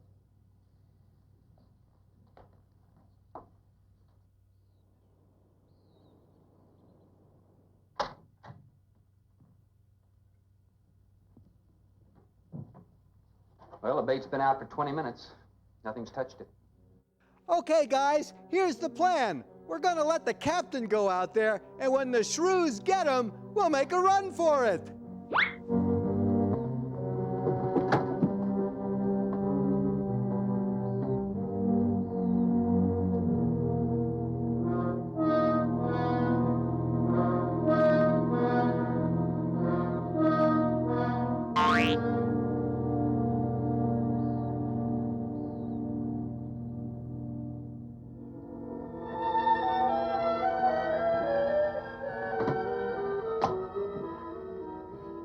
Well, the bait's been out for 20 minutes. Nothing's touched it. Okay, guys, here's the plan. We're gonna let the captain go out there, and when the shrews get him, we'll make a run for it.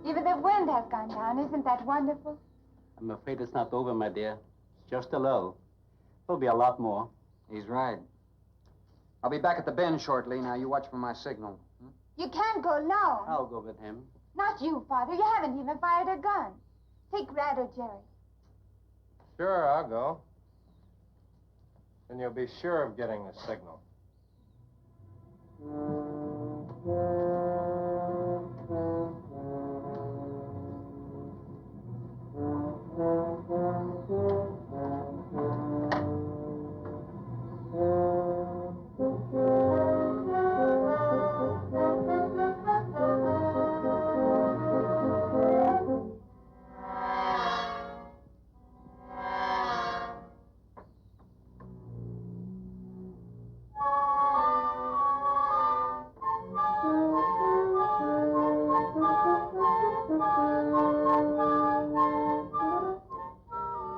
Even the wind has gone down. Isn't that wonderful? I'm afraid it's not over, my dear. It's just a lull. There'll be a lot more. He's right. I'll be back at the bend shortly. Now, you watch for my signal. You can't go alone. I'll go with him. Not you, Father. You haven't even fired a gun. Take Red or Jerry. Sure, I'll go. Then you'll be sure of getting the signal.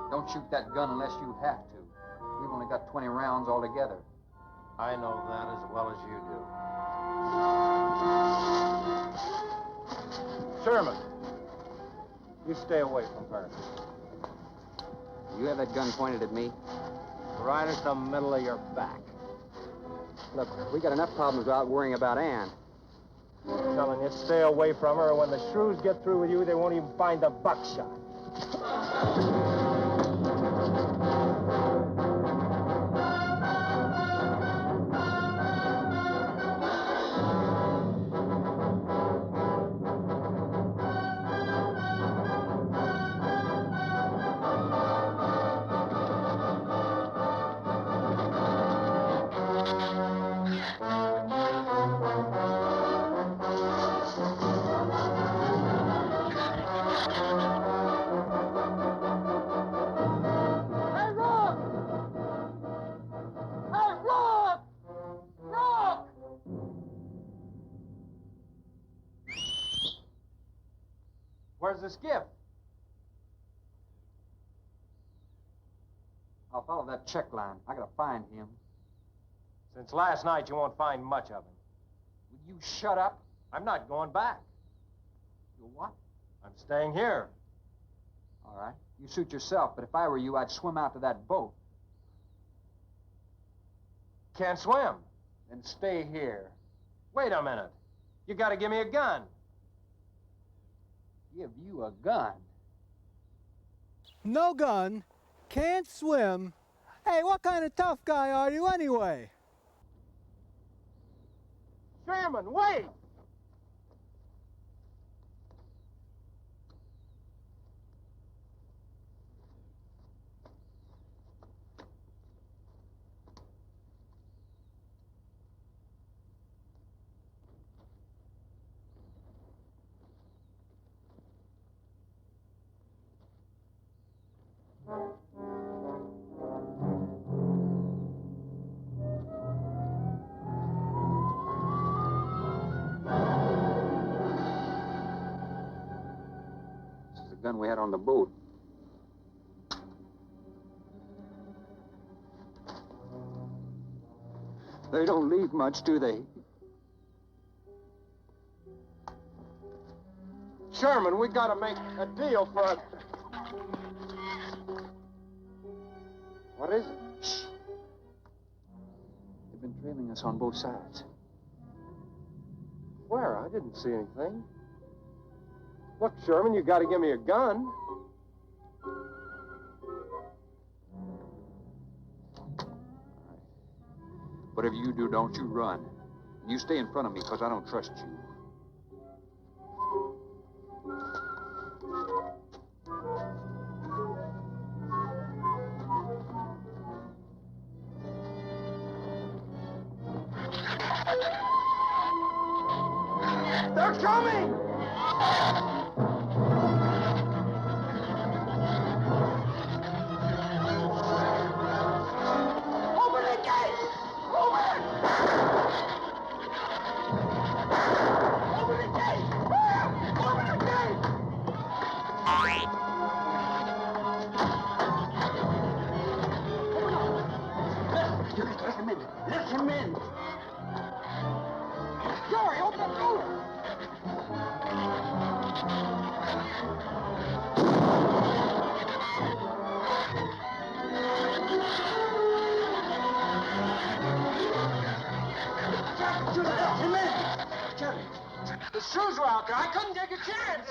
Don't shoot that gun unless you have to. We've only got 20 rounds altogether. I know that as well as you do. Sherman, you stay away from her. You have that gun pointed at me? Right at the middle of your back. Look, we got enough problems without worrying about Ann. I'm telling you, stay away from her, or when the Shrews get through with you, they won't even find the buckshot. Where's the skiff? I'll follow that check line. I gotta find him. Since last night, you won't find much of him. Will you shut up? I'm not going back. You what? I'm staying here. All right. You suit yourself, but if I were you, I'd swim out to that boat. Can't swim. Then stay here. Wait a minute. You gotta give me a gun. Give you a gun? No gun, can't swim. Hey, what kind of tough guy are you anyway? Sherman, wait! This is the gun we had on the boat. They don't leave much, do they? Sherman, we gotta make a deal for a... What is it? Shh. They've been trailing us on both sides. Where? I didn't see anything. Look, Sherman, you gotta give me a gun. Whatever you do, don't you run. And you stay in front of me, because I don't trust you. They're coming! Open the gate! Open! Open the gate! Open the gate! Let him in! Let him in! Joey, open the door! Let him in! Jerry, the Shrews were out there. I couldn't take a chance.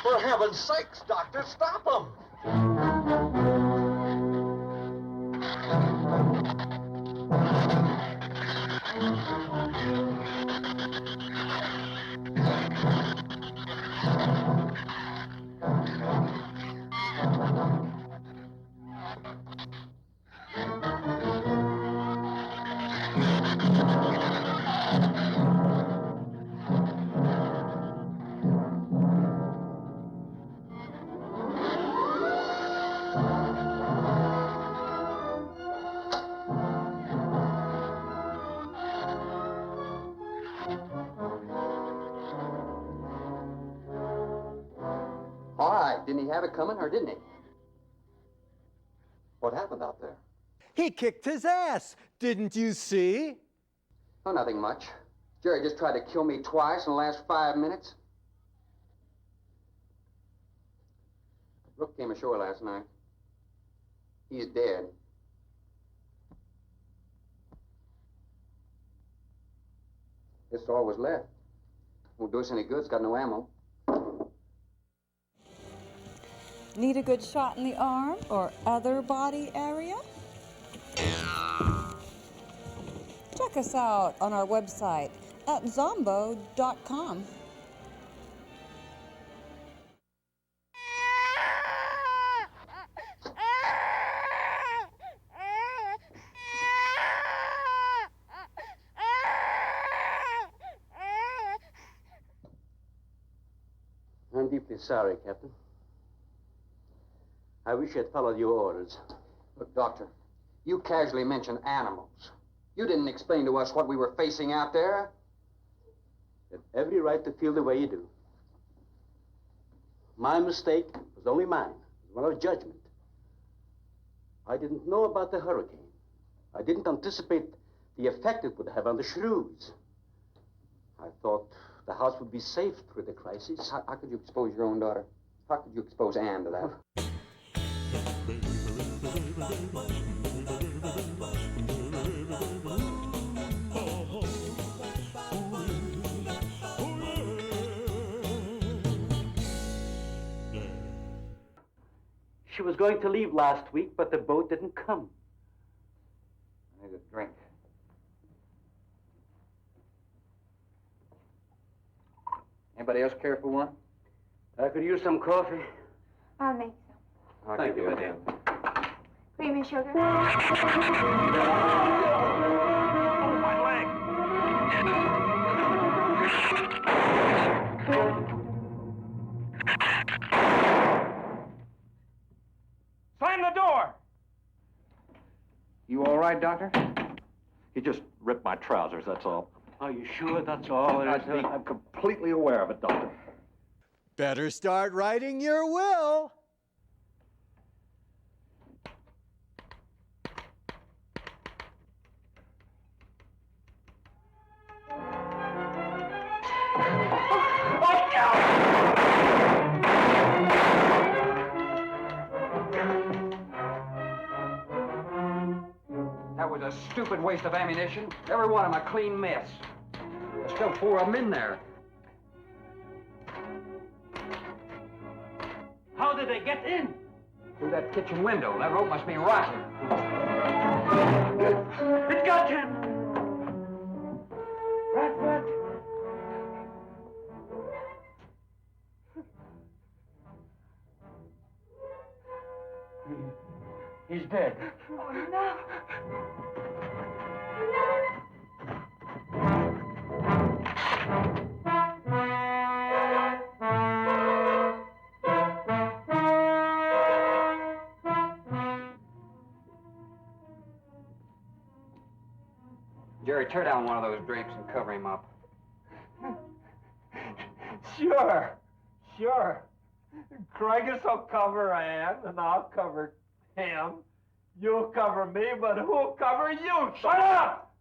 For heaven's sakes, Doctor, stop them! what? Didn't he have it coming, or didn't he? What happened out there? He kicked his ass. Didn't you see? Oh, nothing much. Jerry just tried to kill me twice in the last 5 minutes. Brooke came ashore last night. He's dead. This is all was left. Won't do us any good. It's got no ammo. Need a good shot in the arm or other body area? Check us out on our website at ZOMBOO.com. I'm deeply sorry, Captain. I wish I'd followed your orders. Look, Doctor, you casually mentioned animals. You didn't explain to us what we were facing out there. You have every right to feel the way you do. My mistake was only mine. It was one of judgment. I didn't know about the hurricane. I didn't anticipate the effect it would have on the Shrews. I thought the house would be safe through the crisis. How could you expose your own daughter? How could you expose Anne to that? She was going to leave last week, but the boat didn't come. I need a drink. Anybody else care for one? I could use some coffee. I'll make some. Thank you, madam. Cream and sugar? Slam the door! You all right, Doctor? He just ripped my trousers, that's all. Are you sure that's all there is to it? I'm completely aware of it, Doctor. Better start writing your will. That was a stupid waste of ammunition. Every one of them a clean mess. There's still 4 of them in there. How did they get in? Through that kitchen window. That rope must be rotten. It got him! Rat. He's dead. Oh, no. Jerry, tear down one of those drapes and cover him up. Sure. Craigus will cover Ann, and I'll cover him. You'll cover me, but who'll cover you? Shut up!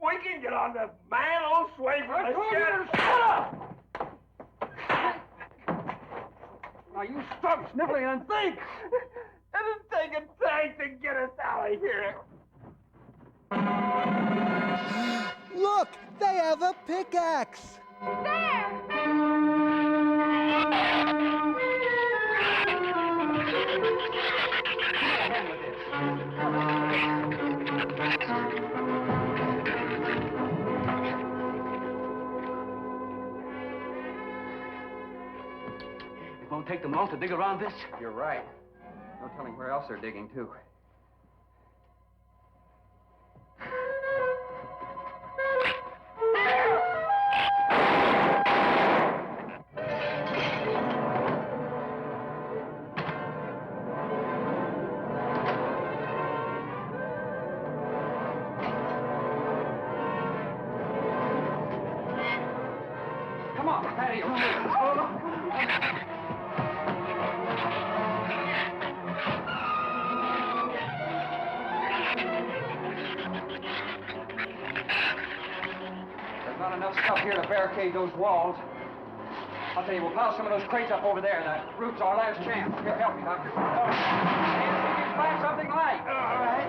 We can get on the mantle, sway from the shed. Shut up! Now you stop sniveling and think! It'll take a tank to get us out of here. Look, they have a pickaxe. It won't take them long to dig around this. You're right. No telling where else they're digging, too. Come on, patio. Not enough stuff here to barricade those walls. I'll tell you, we'll pile some of those crates up over there. The roof's our last chance. Here, help me, Doctor. See if you can find something light. All right.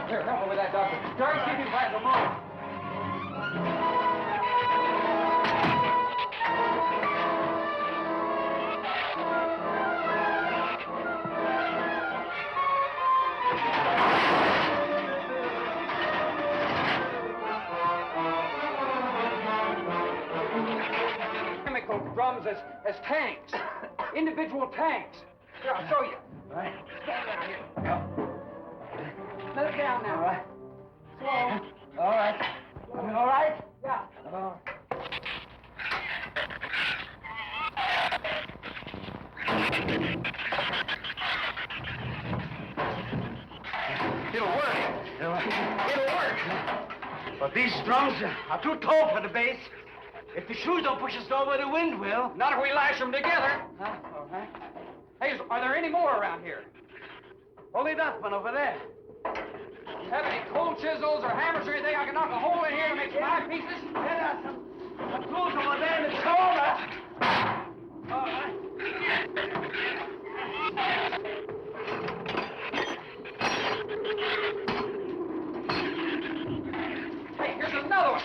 Here, help me with that, Doctor. Jerry, keep him flat. Come on. Drums as tanks, individual tanks. Here, I'll show you. All right. Stand down here. Let it down now. All right. Slow. All right. All right? Yeah. All right. It'll work. It'll work. But these drums are too tall for the base. If the Shrews don't push us over, the wind will. Not if we lash them together. Huh? All right. Hey, are there any more around here? Only that one over there. Have any cold chisels or hammers or anything I can knock a hole in here to make some eye pieces? There are some tools over there in the corner. All right. Hey, here's another one.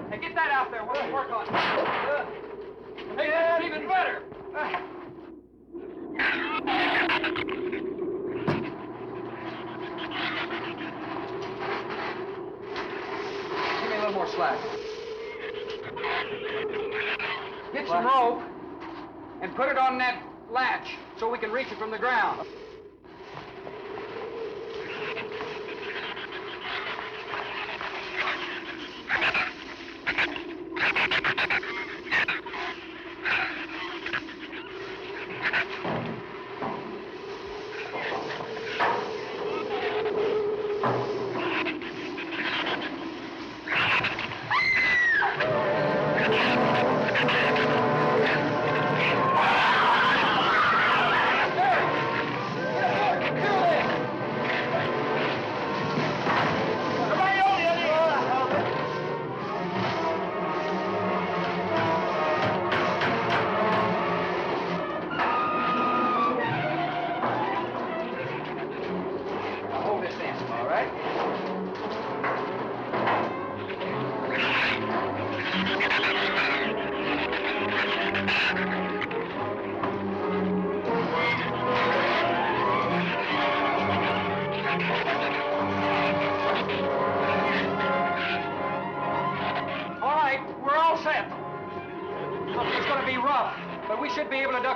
Hey, get that out there. We'll work on it. Hey, that's even better. Give me a little more slack. Get some rope and put it on that latch so we can reach it from the ground.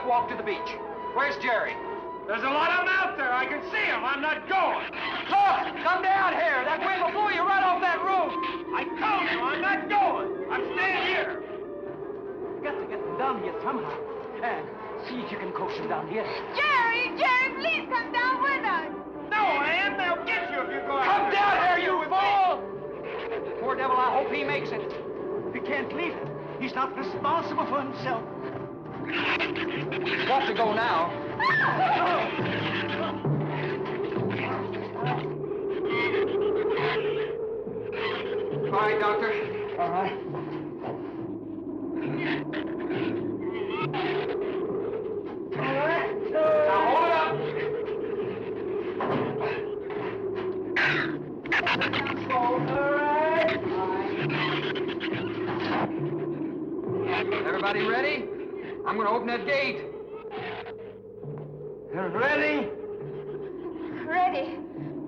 Walk to the beach. Where's Jerry? There's a lot of them out there. I can see them. I'm not going. Look! Come down here. That wind will blow you right off that roof. I told you, I'm not going. I'm staying here. You got to get them down here somehow. And see if you can coax them down here. Jerry, please come down with us. No, Ann, they'll get you if you go out. Come down here, you fool! Poor devil, I hope he makes it. We can't leave him. He's not responsible for himself. Got to go now. All right, Doctor. All right. All right. Now hold it up. All right. Everybody ready? I'm going to open that gate. Ready? Ready.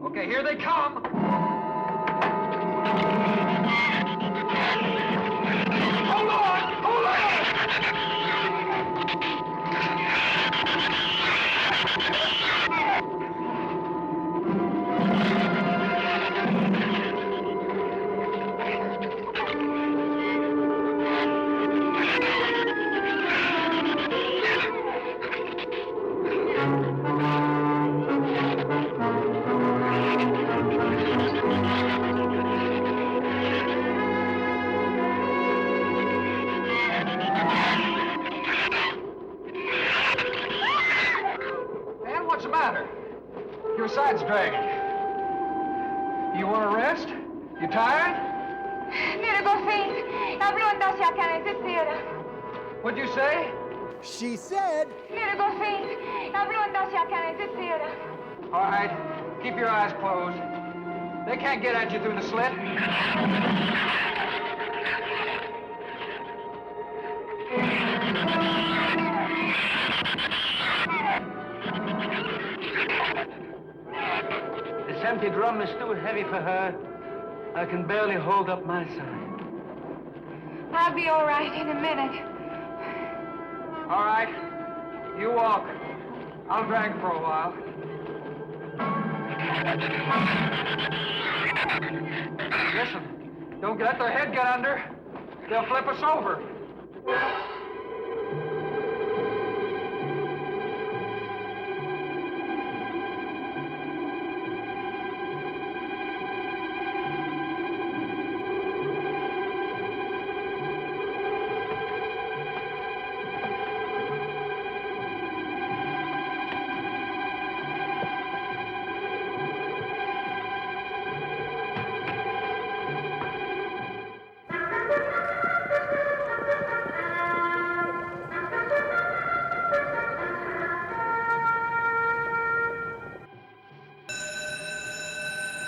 Okay, here they come. Hold on! Hold on! matter? Your side's dragging. You want to rest? You tired? Mira, Golfín, habló entonces acá necesita. What'd you say? She said, Mira, Golfín, habló entonces acá necesita. All right, keep your eyes closed. They can't get at you through the slit. This empty drum is too heavy for her. I can barely hold up my side. I'll be all right in a minute. All right, you walk. I'll drag for a while. Listen, don't let their head get under. They'll flip us over.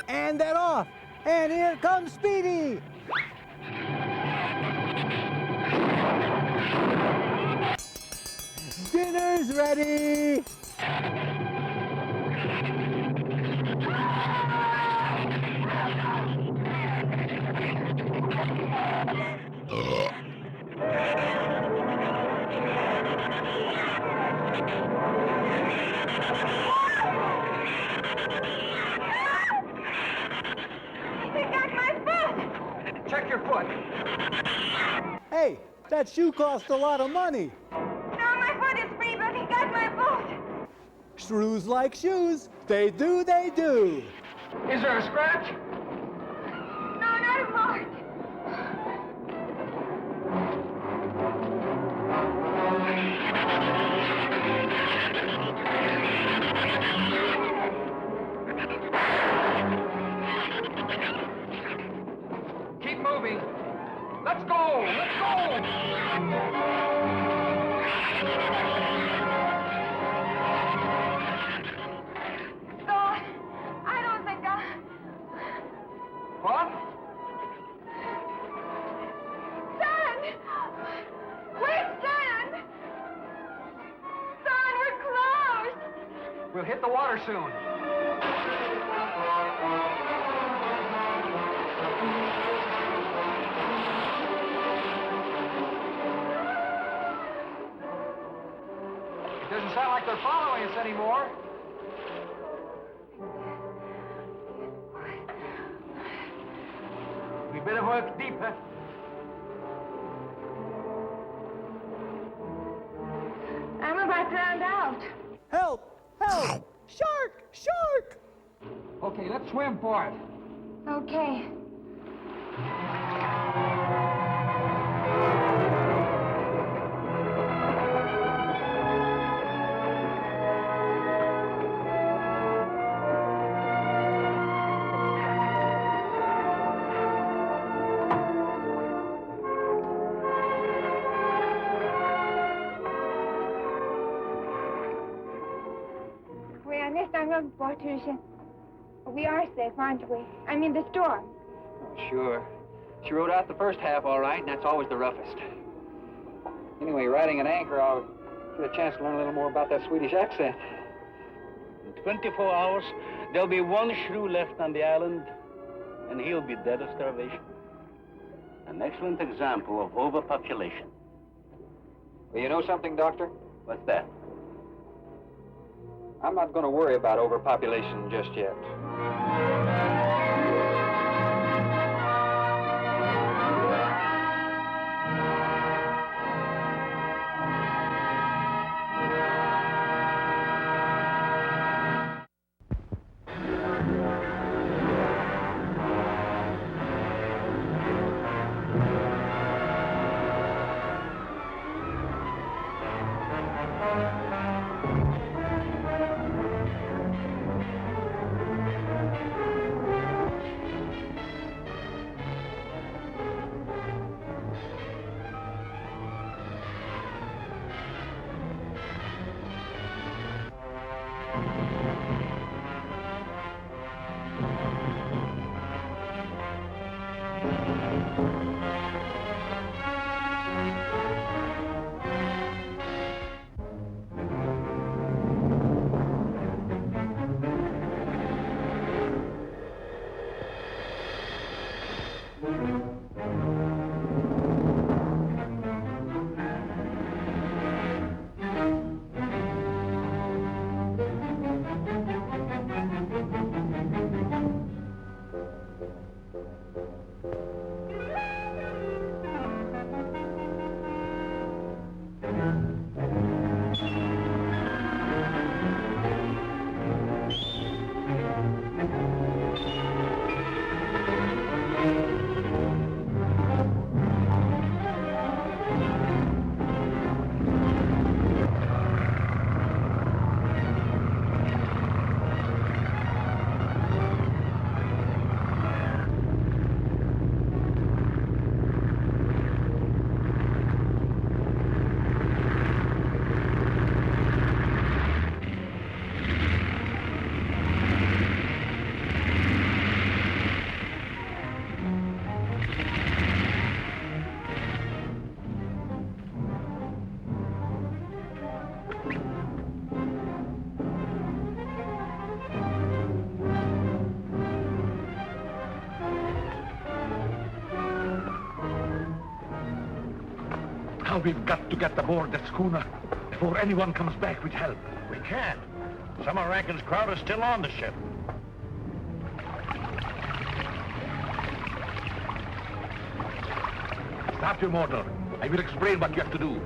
And they're off. And here comes Speedy. Dinner's ready. Check your foot. Hey, that shoe cost a lot of money. No, my foot is free, but he got my boot. Shrews like shoes. They do, they do. Is there a scratch? No, not a mark. Keep moving. Let's go! Let's go! God, I don't think What? Son! Wait, son! Son, we're close! We'll hit the water soon. It doesn't sound like they're following us anymore. We better work deeper. I'm about drowned out. Help! Help! Shark! Shark! Okay, let's swim for it. Okay. We understand the situation. We are safe, aren't we? I mean, the storm. Sure. She rode out the first half all right, and that's always the roughest. Anyway, riding an anchor, I'll get a chance to learn a little more about that Swedish accent. In 24 hours, there'll be one shrew left on the island, and he'll be dead of starvation. An excellent example of overpopulation. Well, you know something, Doctor? What's that? I'm not going to worry about overpopulation just yet. Now we've got to get aboard that schooner before anyone comes back with help. We can't. Some of Rankin's crowd are still on the ship. Stop your motor. I will explain what you have to do.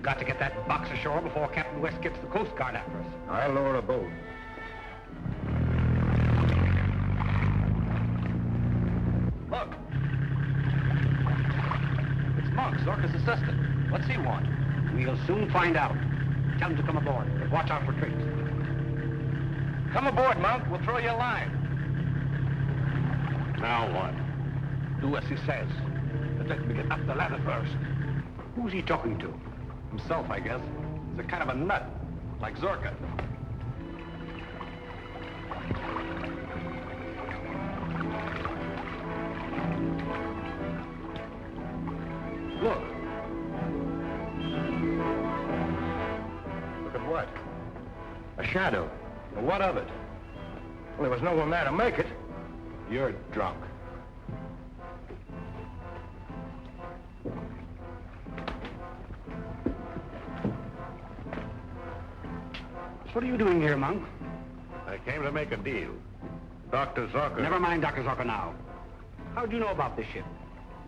Got to get that box ashore before Captain West gets the Coast Guard after us. I'll lower a boat. Look. It's Monk, Zorka's assistant. What's he want? We'll soon find out. Tell him to come aboard, but watch out for tricks. Come aboard, Monk. We'll throw you a line. Now what? Do as he says. But let me get up the ladder first. Who's he talking to? Himself, I guess. He's a kind of a nut, like Zorka. Look. Look at what? A shadow. Well, what of it? Well, there was no one there to make it. You're drunk. What are you doing here, Monk? I came to make a deal. Dr. Zorka... Never mind Dr. Zorka now. How'd you know about this ship?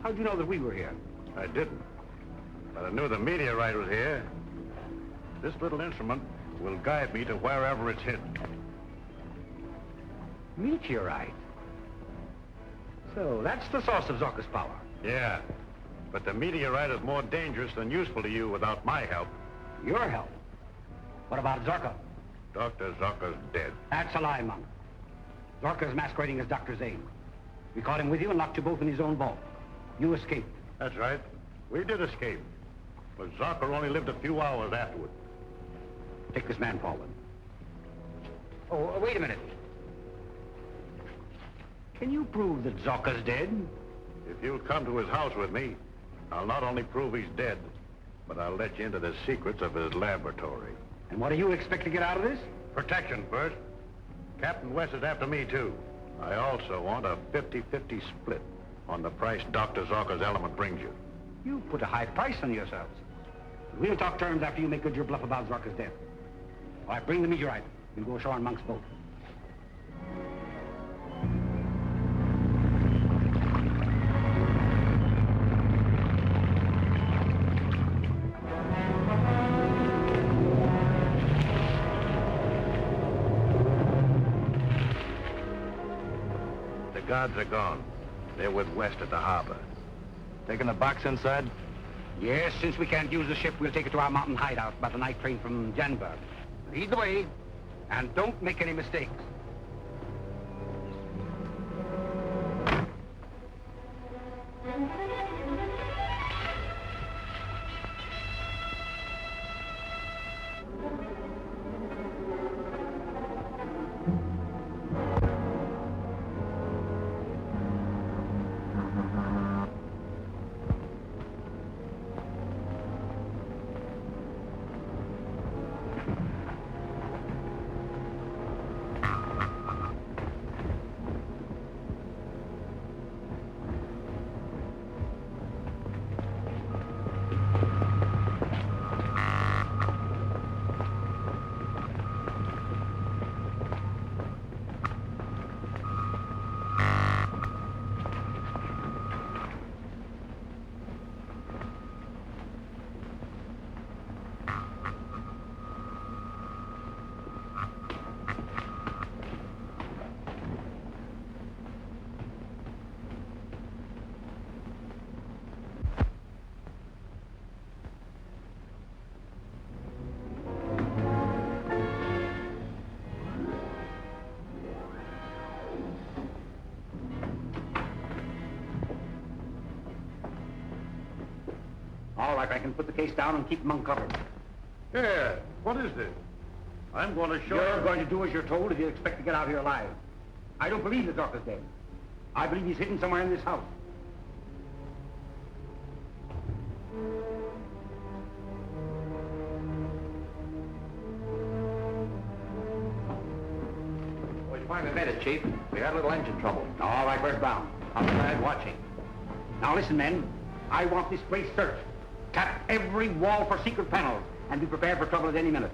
How'd you know that we were here? I didn't. But I knew the meteorite was here. This little instrument will guide me to wherever it's hidden. Meteorite? So that's the source of Zorka's power. Yeah. But the meteorite is more dangerous than useful to you without my help. Your help? What about Zorka? Dr. Zorka's dead. That's a lie, Monk. Zorka's masquerading as Dr. Zane. We caught him with you and locked you both in his own vault. You escaped. That's right. We did escape. But Zorka only lived a few hours afterward. Take this man forward. Oh, wait a minute. Can you prove that Zorka's dead? If you'll come to his house with me, I'll not only prove he's dead, but I'll let you into the secrets of his laboratory. And what do you expect to get out of this? Protection first. Captain West is after me, too. I also want a 50-50 split on the price Dr. Zorka's element brings you. You put a high price on yourselves. We'll talk terms after you make good your bluff about Zorka's death. All right, bring the meteorite. We'll go ashore on Monk's boat. The guards are gone. They're with West at the harbor. Taking the box inside? Yes, since we can't use the ship, we'll take it to our mountain hideout by the night train from Janberg. Lead the way, and don't make any mistakes. All right, I can put the case down and keep them uncovered. Yeah, what is this? I'm going to show You're going to do as you're told if you expect to get out here alive. I don't believe the Zorka's dead. I believe he's hidden somewhere in this house. Where'd you find the minute, Chief? We had a little engine trouble. All right, where's Brown? Outside watching. Now listen, men. I want this place searched. Tap every wall for secret panels and be prepared for trouble at any minute.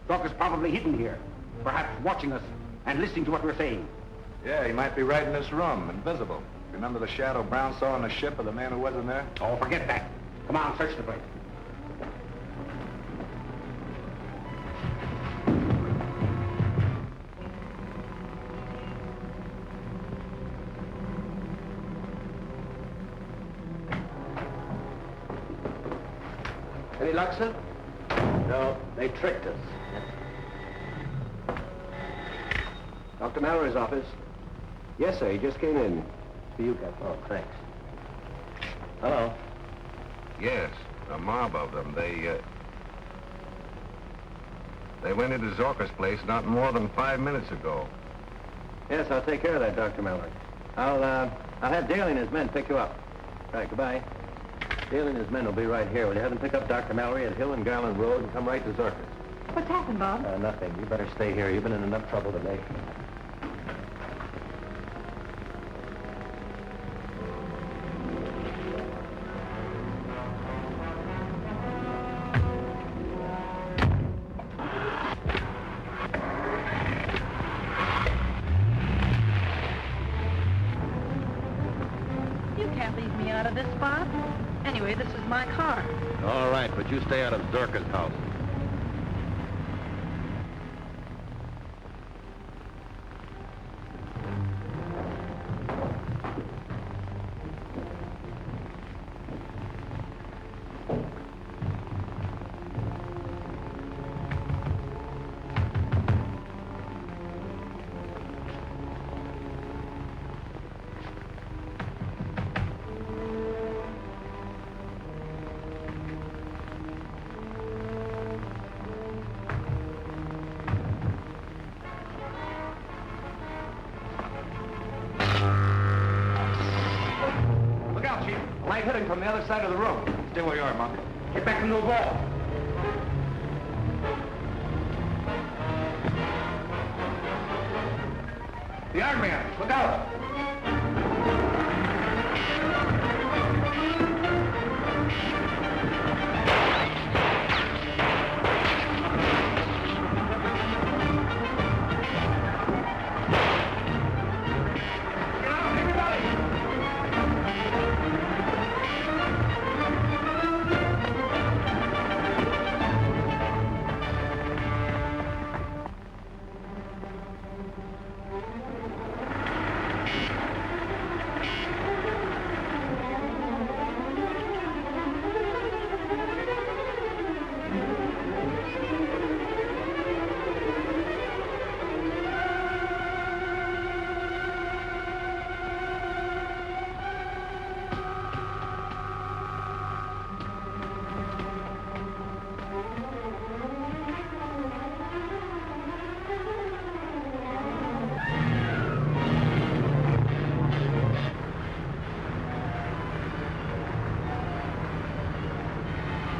Zorka's probably hidden here, perhaps watching us and listening to what we're saying. Yeah, he might be right in this room, invisible. Remember the shadow Brown saw on the ship of the man who wasn't there? Oh, forget that. Come on, search the place. Any luck, sir? No, they tricked us. Dr. Mallory's office? Yes, sir. He just came in. For you, Captain. Oh, thanks. Hello. Yes, a mob of them. They went into Zorka's place not more than 5 minutes ago. Yes, I'll take care of that, Dr. Mallory. I'll have Daly and his men pick you up. All right, goodbye. Daly and his men will be right here. Will you have them pick up Dr. Mallory at Hill and Garland Road and come right to Zorka's? What's happened, Bob? Nothing. You better stay here. You've been in enough trouble today. You can't leave me out of this, Bob. Anyway, this is my car. All right, but you stay out of Zorka's house. Light hitting from the other side of the room. Stay where you are, Monk. Get back from the wall. The Iron Man, look out!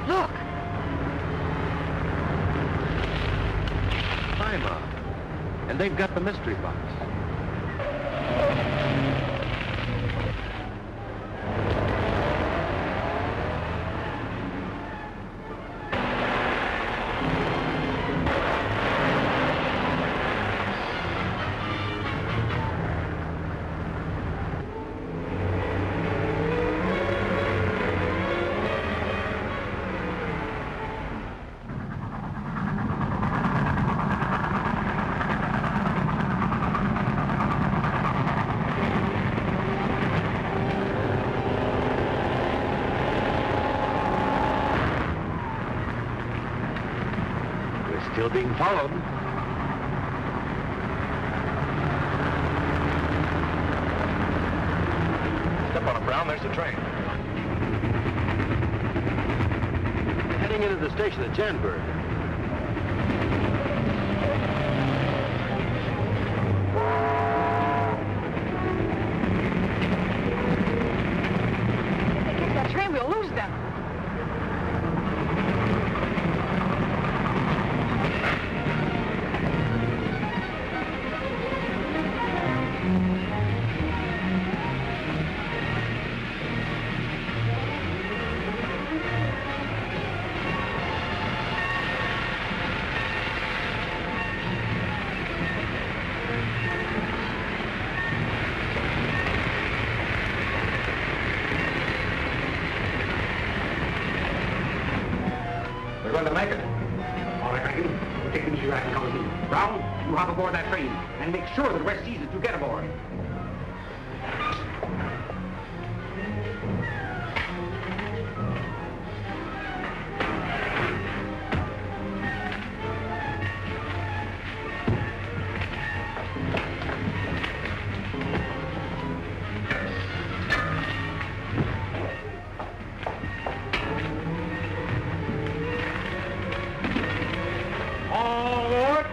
Look! Hi, Mom. And they've got the mystery box. Still being followed. Step on it, Brown. There's the train. into the station at Janbury. If they catch that train, we'll lose them. We're going to make it. All right, Rankin. We'll take the meteor and come with me. Brown, you hop aboard that train and make sure that West sees that you get aboard. All aboard!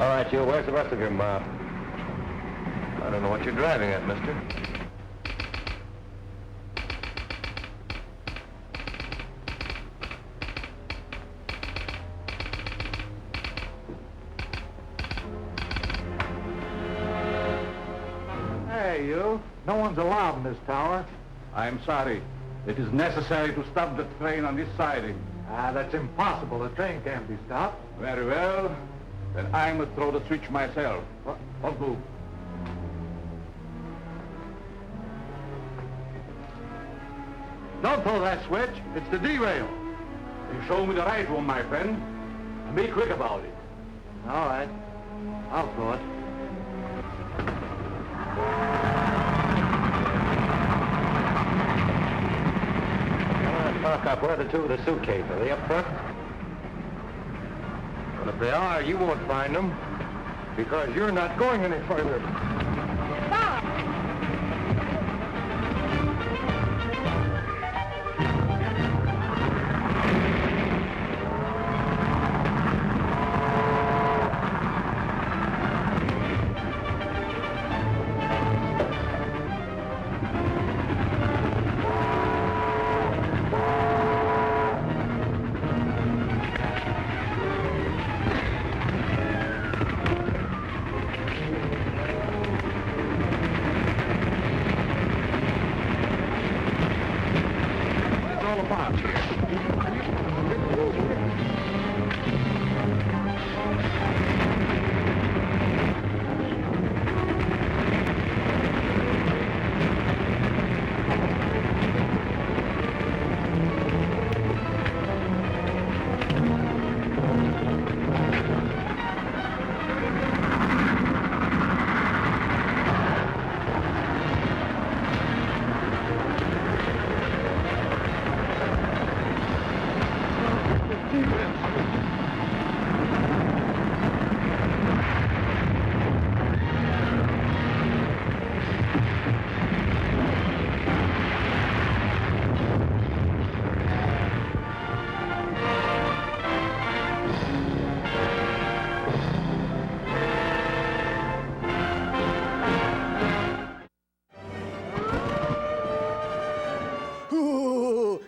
All right, you. Where's the rest of your mob? I don't know what you're driving at, mister. Hey, you. No one's allowed in this tower. I'm sorry. It is necessary to stop the train on this siding. That's impossible. The train can't be stopped. Very well. Then I must throw the switch myself. What move? Don't pull that switch. It's the derail. You show me the right one, my friend. And be quick about it. All right. I'll throw it. Talk up. Where are the two with the suitcase? Are they up front? Well, if they are, you won't find them. Because you're not going any further.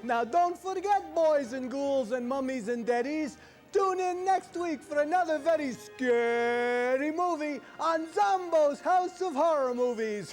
Now don't forget, boys and ghouls and mummies and deadies, Tune in next week for another very scary movie on Zombo's House of Horror Movies.